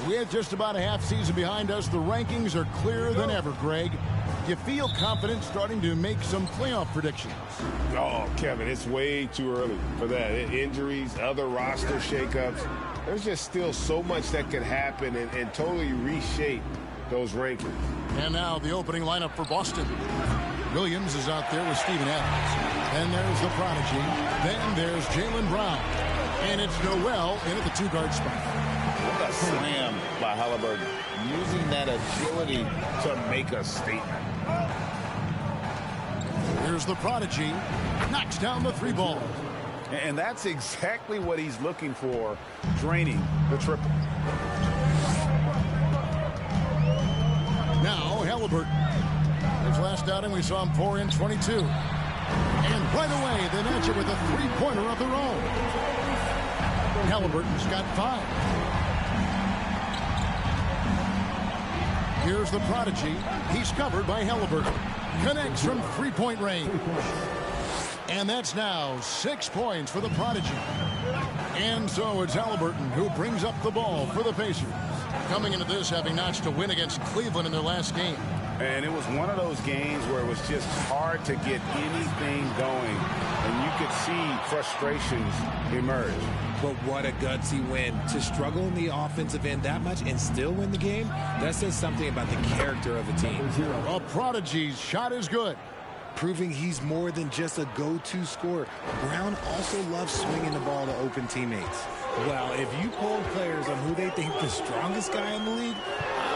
With just about a half season behind us, the rankings are clearer than ever, Greg. Do you feel confident starting to make some playoff predictions? Oh, Kevin, it's way too early for that. Injuries, other roster shakeups. There's just still so much that could happen and totally reshape those rankings. And now the opening lineup for Boston. Williams is out there with Steven Adams. Then there's the prodigy. Then there's Jaylen Brown. And it's Noel in at the two-guard spot. What a slam by Halliburton, using that agility to make a statement. Here's the prodigy, knocks down the three ball. And that's exactly what he's looking for, draining the triple. Now Halliburton. His last outing we saw him pour in 22. And right away they match it with a three-pointer of their own. Halliburton's got 5. Here's the prodigy. He's covered by Halliburton. Connects from three-point range. And that's now 6 points for the prodigy. And so it's Halliburton who brings up the ball for the Pacers. Coming into this having notched a win against Cleveland in their last game. And it was one of those games where it was just hard to get anything going. And you could see frustrations emerge. But what a gutsy win. To struggle in the offensive end that much and still win the game, that says something about the character of the team. A prodigy's shot is good. Proving he's more than just a go-to scorer. Brown also loves swinging the ball to open teammates. Well, if you polled players on who they think the strongest guy in the league,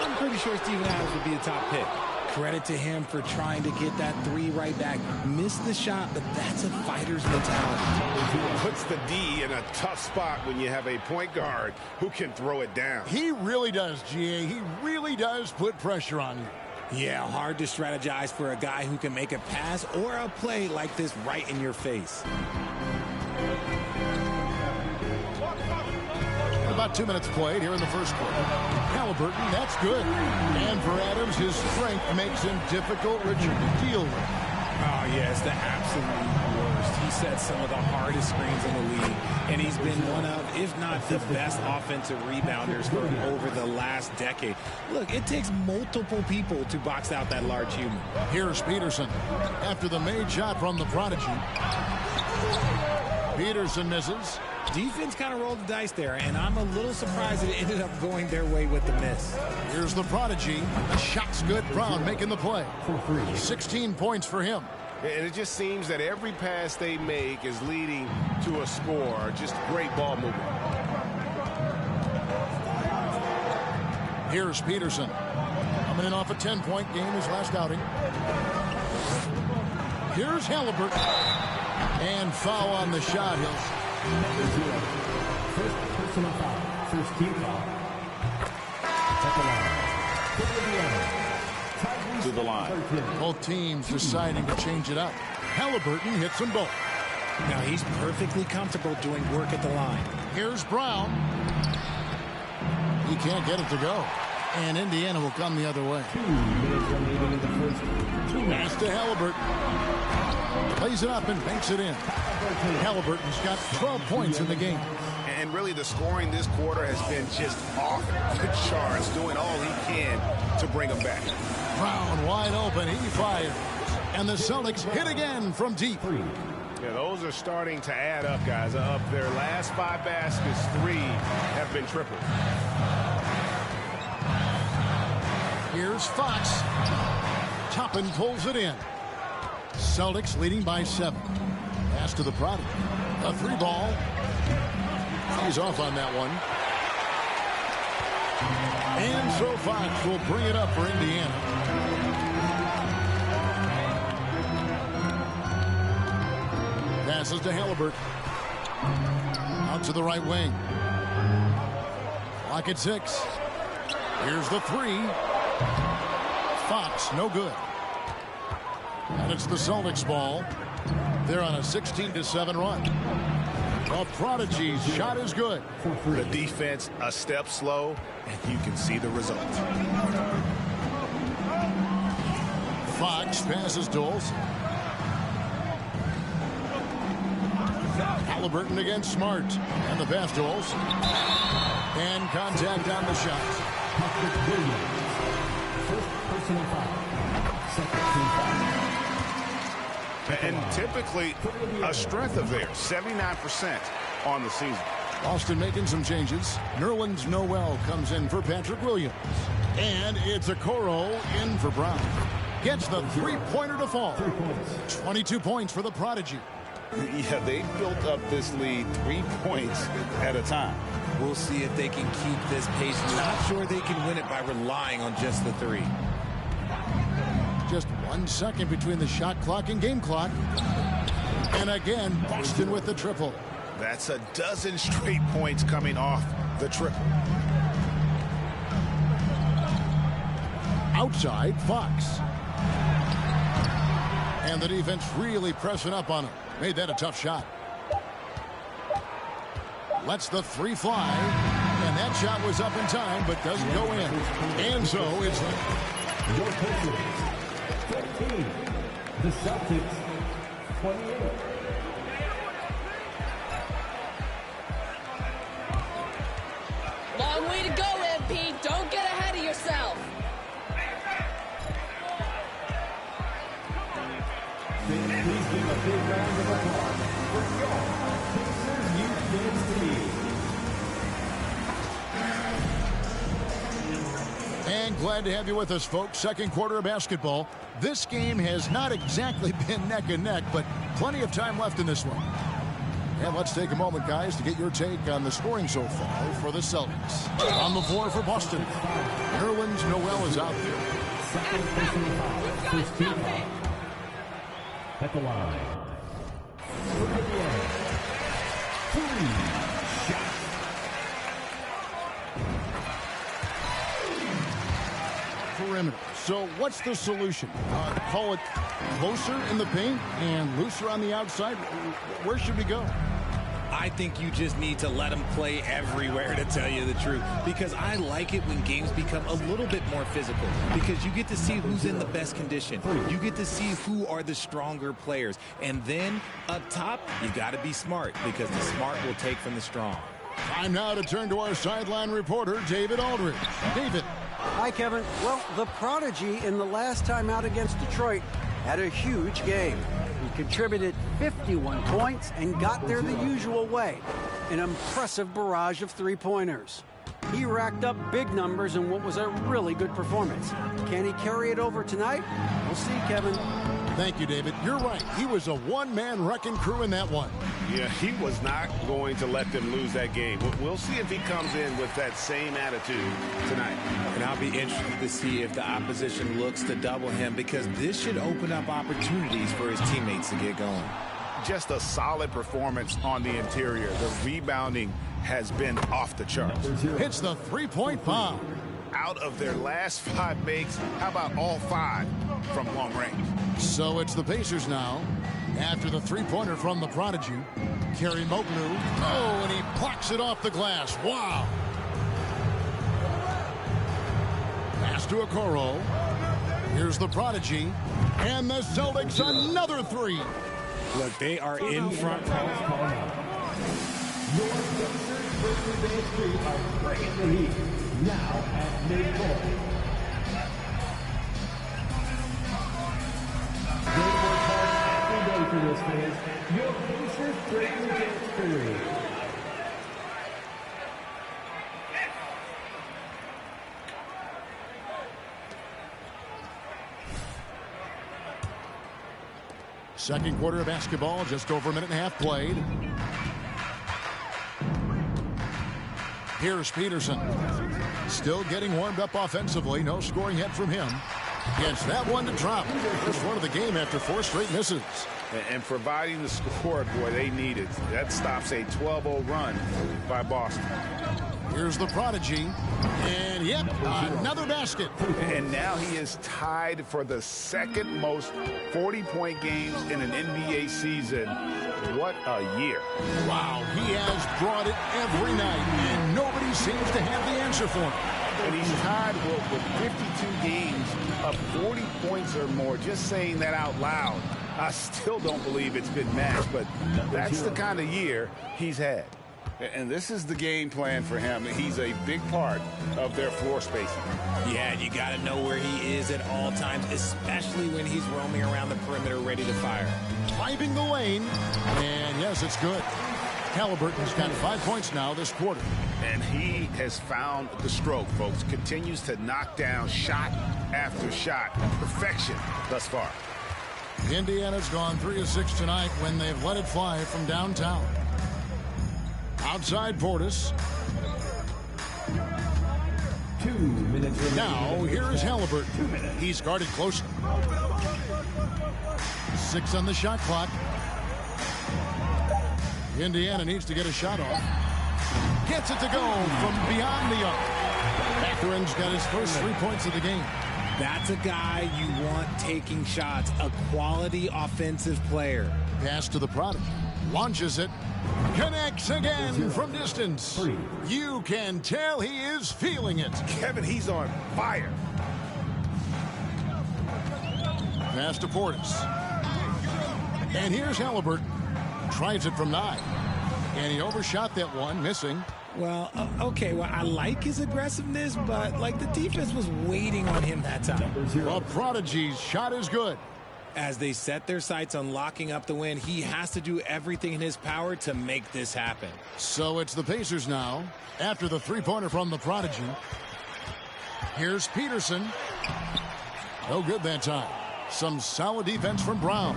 I'm pretty sure Steven Adams would be the top pick. Credit to him for trying to get that three right back. Missed the shot, but that's a fighter's mentality. Puts the D in a tough spot when you have a point guard who can throw it down. He really does, GA. He really does put pressure on you. Yeah, hard to strategize for a guy who can make a pass or a play like this right in your face. About 2 minutes played here in the first quarter. Halliburton, that's good. And for Adams, his strength makes him difficult, Richard, to deal with. Oh, yeah, it's the absolute worst. He sets some of the hardest screens in the league, and he's been one of, if not the best offensive rebounders for over the last decade. Look, it takes multiple people to box out that large human. Here's Peterson after the made shot from the prodigy. Peterson misses. Defense kind of rolled the dice there, and I'm a little surprised it ended up going their way with the miss. Here's the prodigy. The shot's good. Brown making the play. 16 points for him. And it just seems that every pass they make is leading to a score. Just great ball movement. Here's Peterson. Coming in off a 10-point game his last outing. Here's Halliburton. And foul on the shot. First personal foul. First team foul. To the line. Both teams deciding to change it up. Halliburton hits them both. Now he's perfectly comfortable doing work at the line. Here's Brown. He can't get it to go. And Indiana will come the other way. 2 minutes remaining in the first. Pass to Halliburton. Plays it up and banks it in. Halliburton's got 12 points in the game. And really the scoring this quarter has been just off the charts, doing all he can to bring them back. Brown wide open. He fires. And the Celtics hit again from deep. Yeah, those are starting to add up, guys. Up their last 5 baskets, 3 have been tripled. Here's Fox. Toppin pulls it in. Celtics leading by 7. Pass to the Prodigy. A 3 ball. He's off on that one. And so Fox will bring it up for Indiana. Passes to Halliburton. Out to the right wing. Clock at 6. Here's the 3. Fox, no good. And it's the Celtics ball. They're on a 16-7 run. The Prodigy's shot is good. The defense a step slow, and you can see the result. Fox passes Doles. Halliburton against Smart. And the pass Doles. And contact on the shot. First personal foul. Second team foul. And typically a strength of theirs, 79% on the season. Boston making some changes. Nerlens Noel comes in for Patrick Williams. And it's Okoro in for Brown. Gets the 3-pointer to fall. 22 points for the Prodigy. Yeah, they built up this lead 3 points at a time. We'll see if they can keep this pace. Not sure they can win it by relying on just the 3. Just 1 second between the shot clock and game clock. And again, Boston with the triple. That's a dozen straight points coming off the triple. Outside, Fox. And the defense really pressing up on him. Made that a tough shot. Lets the 3 fly. And that shot was up in time, but doesn't go in. And so it's Your pitcher, 13. The Celtics, 28. Long way to go, MP. Don't get ahead of yourself. Please give a big round of applause for your Pacers Youth Games team. And glad to have you with us, folks. Second quarter of basketball. This game has not exactly been neck and neck, but plenty of time left in this one. And let's take a moment, guys, to get your take on the scoring so far for the Celtics. On the floor for Boston, Nerlens Noel is out there. Second personal foul. First team foul. At the line. 3 shots. Perimeter. So what's the solution? Call it closer in the paint and looser on the outside? Where should we go? I think you just need to let them play everywhere, to tell you the truth. Because I like it when games become a little bit more physical. Because you get to see who's in the best condition. You get to see who are the stronger players. And then, up top, you got to be smart. Because the smart will take from the strong. Time now to turn to our sideline reporter, David Aldridge. David. Hi, Kevin. Well, the Prodigy in the last time out against Detroit had a huge game. He contributed 51 points and got there the usual way. An impressive barrage of 3-pointers. He racked up big numbers in what was a really good performance. Can he carry it over tonight? We'll see, Kevin. Thank you, David. You're right. He was a one-man wrecking crew in that one. Yeah, he was not going to let them lose that game. We'll see if he comes in with that same attitude tonight. And I'll be interested to see if the opposition looks to double him, because this should open up opportunities for his teammates to get going. Just a solid performance on the interior. The rebounding has been off the charts. Hits the 3-point bomb. Out of their last 5 makes, how about all 5 from long range? So it's the Pacers now. After the 3-pointer from the Prodigy, Kerry Moglu. Oh, and he blocks it off the glass. Wow. to Okoro. Here's the prodigy. And the Celtics another three. Look, they are in front. Your Pacers versus Bay Street are bringing the heat. Now at midcourt. They work hard every day for this, fans. Your Pacers bring the experience. Second quarter of basketball, just over a minute and a half played. Here's Peterson. Still getting warmed up offensively. No scoring yet from him. Gets that one to drop. First one of the game after 4 straight misses. And providing the score, boy, they need it. That stops a 12-0 run by Boston. Here's the prodigy. And yep, another basket. And now he is tied for the second most 40-point games in an NBA season. What a year. Wow, he has brought it every night, and nobody seems to have the answer for him. And he's tied with 52 games of 40 points or more. Just saying that out loud, I still don't believe it's been matched, but that's the kind of year he's had. And this is the game plan for him. He's a big part of their floor spacing. Yeah, you got to know where he is at all times, especially when he's roaming around the perimeter ready to fire. Climbing the lane, and yes, it's good. Halliburton's got 5 points now this quarter. And he has found the stroke, folks. Continues to knock down shot after shot. Perfection thus far. Indiana's gone 3 of 6 tonight when they've let it fly from downtown. Outside Portis. 2 minutes remaining. Now, here's Halliburton. He's guarded closely. 6 on the shot clock. Indiana needs to get a shot off. Gets it to go from beyond the arc. Mathurin's got his first 3 points of the game. That's a guy you want taking shots, a quality offensive player. Pass to the prodigy. Launches it. Connects again from distance. You can tell he is feeling it. Kevin, he's on fire. Pass to Portis. And here's Halliburton. Tries it from 9. And he overshot that one, missing. Well, okay, well, I like his aggressiveness, but, like, the defense was waiting on him that time. Well, Prodigy's shot is good. As they set their sights on locking up the win, he has to do everything in his power to make this happen. So it's the Pacers now, after the three-pointer from the Prodigy. Here's Peterson. No good that time. Some solid defense from Brown.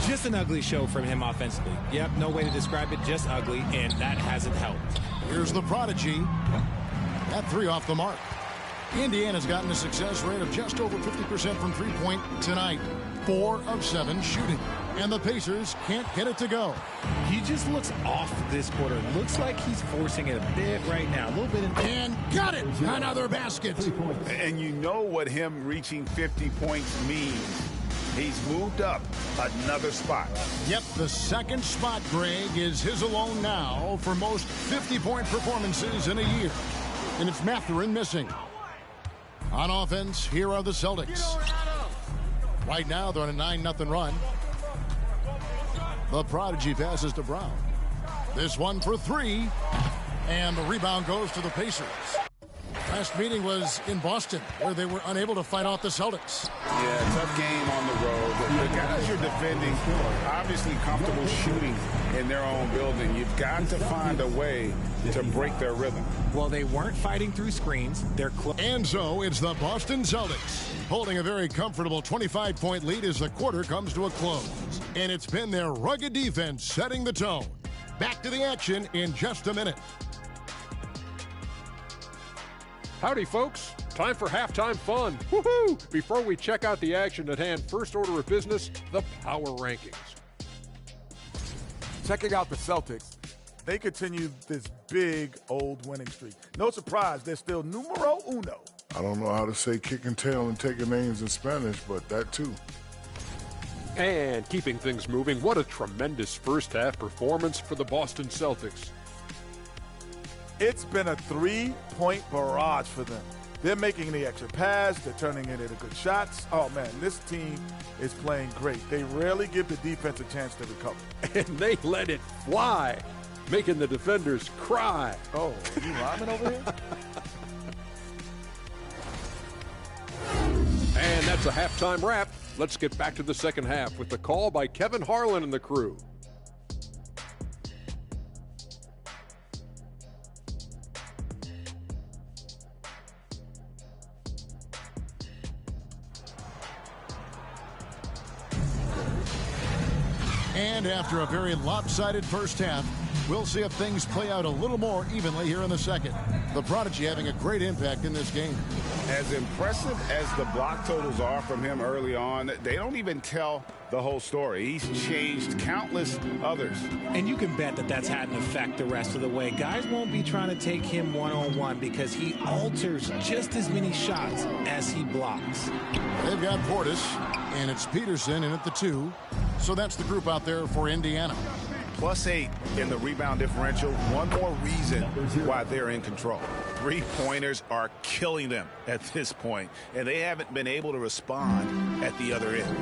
Just an ugly show from him offensively. Yep, no way to describe it, just ugly, and that hasn't helped. Here's the Prodigy. That 3 off the mark. Indiana's gotten a success rate of just over 50% from three-point tonight. 4 of 7 shooting. And the Pacers can't get it to go. He just looks off this quarter. Looks like he's forcing it a bit right now. A little bit. And got it! Another basket. And you know what him reaching 50 points means. He's moved up another spot. Yep, the second spot, Greg, is his alone now for most 50-point performances in a year. And it's Mathurin missing. On offense, here are the Celtics. Right now, they're on a 9-0 run. The Prodigy passes to Brown. This one for 3. And the rebound goes to the Pacers. Last meeting was in Boston, where they were unable to fight off the Celtics. Yeah, tough game on the road. The guys you're defending, obviously comfortable shooting in their own building. You've got to find a way to break their rhythm. Well, they weren't fighting through screens. They're close. And so it's the Boston Celtics holding a very comfortable 25-point lead as the quarter comes to a close. And it's been their rugged defense setting the tone. Back to the action in just a minute. Howdy, folks. Time for halftime fun. Woohoo! Before we check out the action at hand, first order of business, the power rankings. Checking out the Celtics, they continue this big old winning streak. No surprise, they're still numero uno. I don't know how to say kick and tail and taking names in Spanish, but that too. And keeping things moving, what a tremendous first-half performance for the Boston Celtics. It's been a 3-point barrage for them. They're making the extra pass. They're turning it into good shots. Oh, man, this team is playing great. They rarely give the defense a chance to recover. And they let it fly, making the defenders cry. Oh, are you rhyming over here? And that's a halftime wrap. Let's get back to the second half with the call by Kevin Harlan and the crew. And after a very lopsided first half, we'll see if things play out a little more evenly here in the second. The Prodigy having a great impact in this game. As impressive as the block totals are from him early on, they don't even tell the whole story. He's changed countless others. And you can bet that that's had an effect the rest of the way. Guys won't be trying to take him one-on-one because he alters just as many shots as he blocks. They've got Portis, and it's Peterson in at the 2. So that's the group out there for Indiana. +8 in the rebound differential. One more reason why they're in control. Three-pointers are killing them at this point, and they haven't been able to respond at the other end.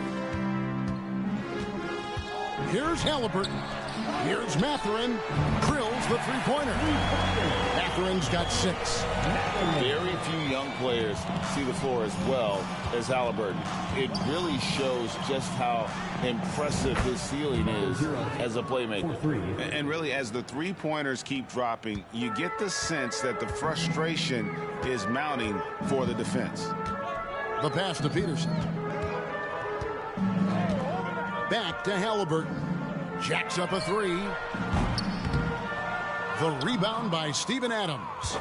Here's Halliburton. Here's Mathurin. Drills the three-pointer. Matherin's got 6. Very few young players see the floor as well as Halliburton. It really shows just how impressive his ceiling is as a playmaker. And really, as the three-pointers keep dropping, you get the sense that the frustration is mounting for the defense. The pass to Peterson. Back to Halliburton. Jacks up a 3. The rebound by Steven Adams.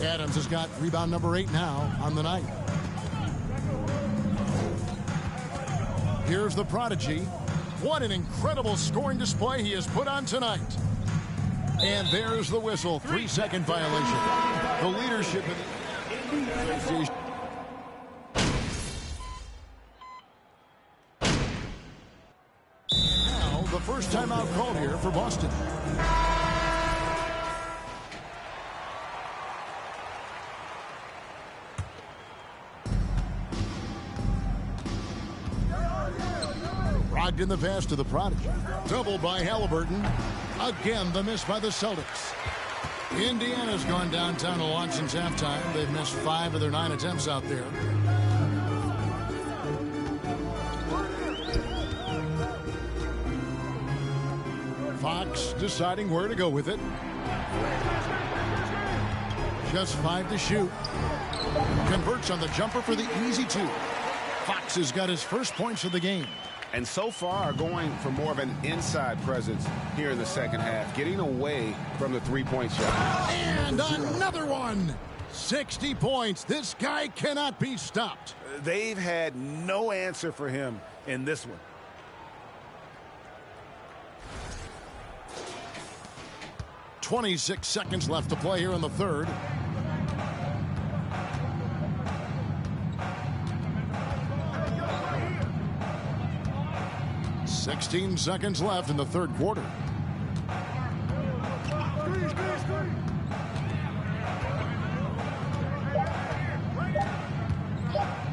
Adams has got rebound number 8 now on the night. Here's the Prodigy. What an incredible scoring display he has put on tonight. And there's the whistle. 3-second violation. The leadership in the association. Now, the first timeout called here for Boston. Rogged in the pass to the Prodigy. Double by Halliburton. Again, the miss by the Celtics. Indiana's gone downtown a lot since halftime. They've missed 5 of their 9 attempts out there. Fox deciding where to go with it. Just 5 to shoot. Converts on the jumper for the easy 2. Fox has got his first points of the game. And so far going for more of an inside presence here in the second half, getting away from the three-point shot. And another one. 60 points. This guy cannot be stopped. They've had no answer for him in this one. .26 left to play here in the third. .16 left in the third quarter.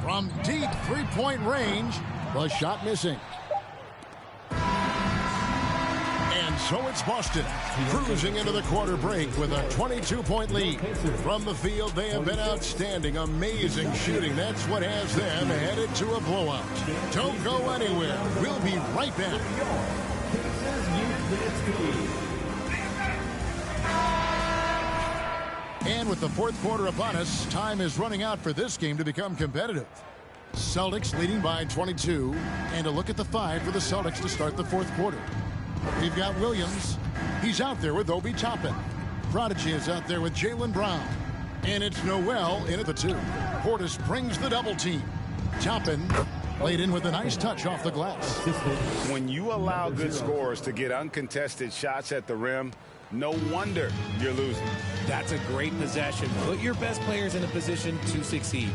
From deep three-point range, the shot missing. And so it's Boston cruising into the quarter break with a 22-point lead. From the field, they have been outstanding, amazing shooting. That's what has them headed to a blowout. Don't go anywhere. We'll be right back. And with the fourth quarter upon us, time is running out for this game to become competitive. Celtics leading by 22, and a look at the 5 for the Celtics to start the fourth quarter. We've got Williams. He's out there with Obi Toppin. Prodigy is out there with Jaylen Brown. And it's Noel in at the 2. Portis brings the double team. Toppin laid in with a nice touch off the glass. When you allow good scorers to get uncontested shots at the rim, no wonder you're losing. That's a great possession. Put your best players in a position to succeed.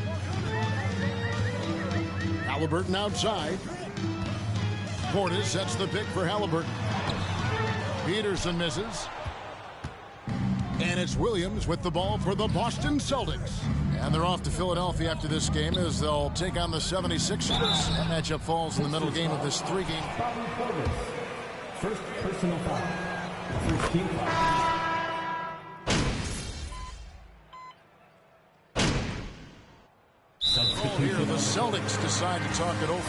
Halliburton outside. Portis sets the pick for Halliburton. Peterson misses. And it's Williams with the ball for the Boston Celtics. And they're off to Philadelphia after this game as they'll take on the 76ers. That matchup falls in the middle game of this 3-game. First personal foul. First team foul. Oh, here the Celtics decide to talk it over.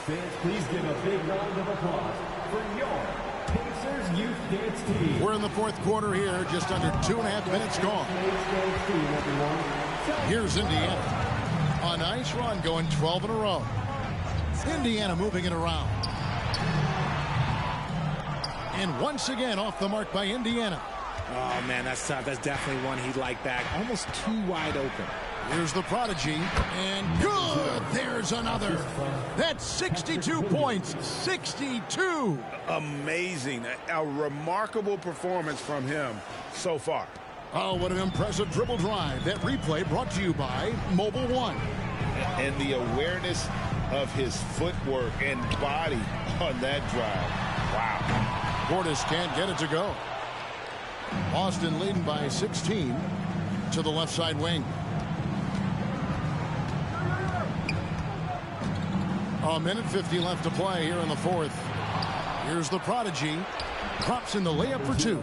Fans, please give a big round of applause for your Pacers Youth Dance Team. We're in the fourth quarter here, just under 2.5 minutes gone. Here's Indiana. A nice run, going 12 in a row. Indiana moving it around. And once again off the mark by Indiana. Oh, man, that's tough. That's definitely one he'd like back. Almost too wide open. Here's the prodigy, and good! There's another. That's 62 points. 62! Amazing. A remarkable performance from him so far. Oh, what an impressive dribble drive. That replay brought to you by Mobile One. And the awareness of his footwork and body on that drive. Wow. Portis can't get it to go. Boston leading by 16 to the left side wing. A minute 50 left to play here in the fourth. Here's the prodigy. Drops in the layup for two.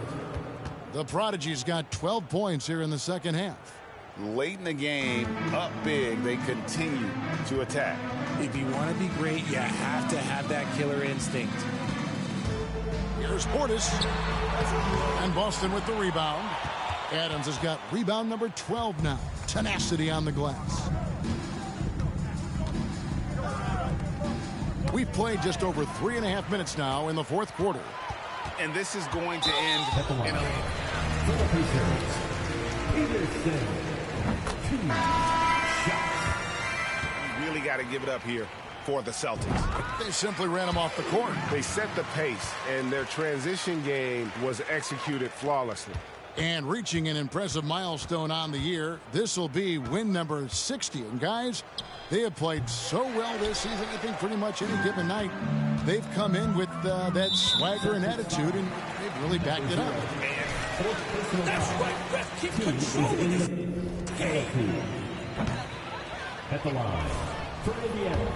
The prodigy's got 12 points here in the second half. Late in the game, up big, they continue to attack. If you want to be great, you have to have that killer instinct. Here's Portis. And Boston with the rebound. Adams has got rebound number 12 now. Tenacity on the glass. We've played just over 3.5 minutes now in the fourth quarter. And this is going to end in a... You really got to give it up here for the Celtics. They simply ran them off the court. They set the pace, and their transition game was executed flawlessly. And reaching an impressive milestone on the year, this will be win number 60. And guys, they have played so well this season. I think pretty much any given night, they've come in with that swagger and attitude, and they've really backed it up. That's right, Ref. Keep controlling this game. At the line for Indiana.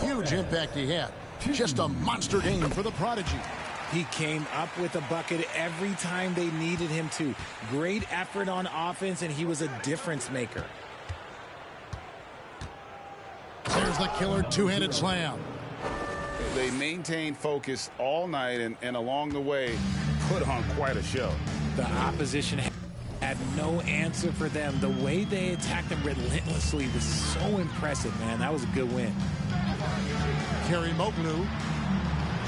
Huge impact he had. Just a monster game for the prodigy. He came up with a bucket every time they needed him to. Great effort on offense, and he was a difference maker. There's the killer two-handed slam. They maintained focus all night and along the way put on quite a show. The opposition had no answer for them. The way they attacked them relentlessly was so impressive, man. That was a good win. Kerry Moglu.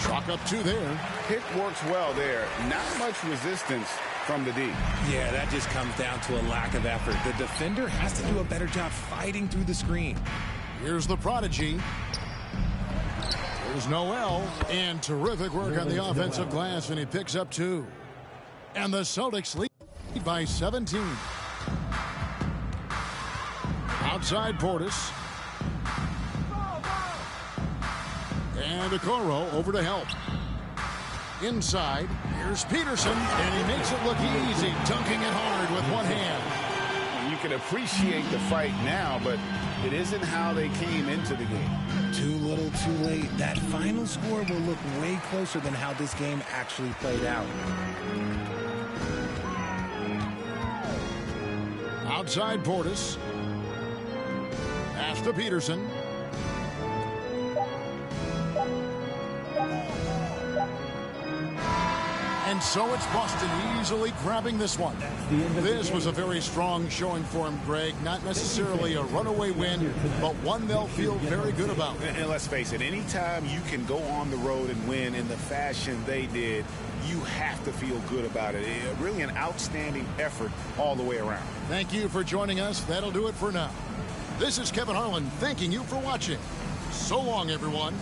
Chalk up two there. Pick works well there. Not much resistance from the D. Yeah, that just comes down to a lack of effort. The defender has to do a better job fighting through the screen. Here's the prodigy. Here's Noel. And terrific work on the offensive glass, and he picks up two. And the Celtics lead by 17. Outside Portis. And Okoro over to help. Inside, here's Peterson, and he makes it look easy, dunking it hard with one hand. You can appreciate the fight now, but it isn't how they came into the game. Too little, too late. That final score will look way closer than how this game actually played out. Outside Portis. Pass to Peterson. And so it's Boston easily grabbing this one. This was a very strong showing for him, Greg. Not necessarily a runaway win, but one they'll feel very good about. And let's face it, anytime you can go on the road and win in the fashion they did, you have to feel good about it. Really an outstanding effort all the way around. Thank you for joining us. That'll do it for now. This is Kevin Harlan thanking you for watching. So long, everyone.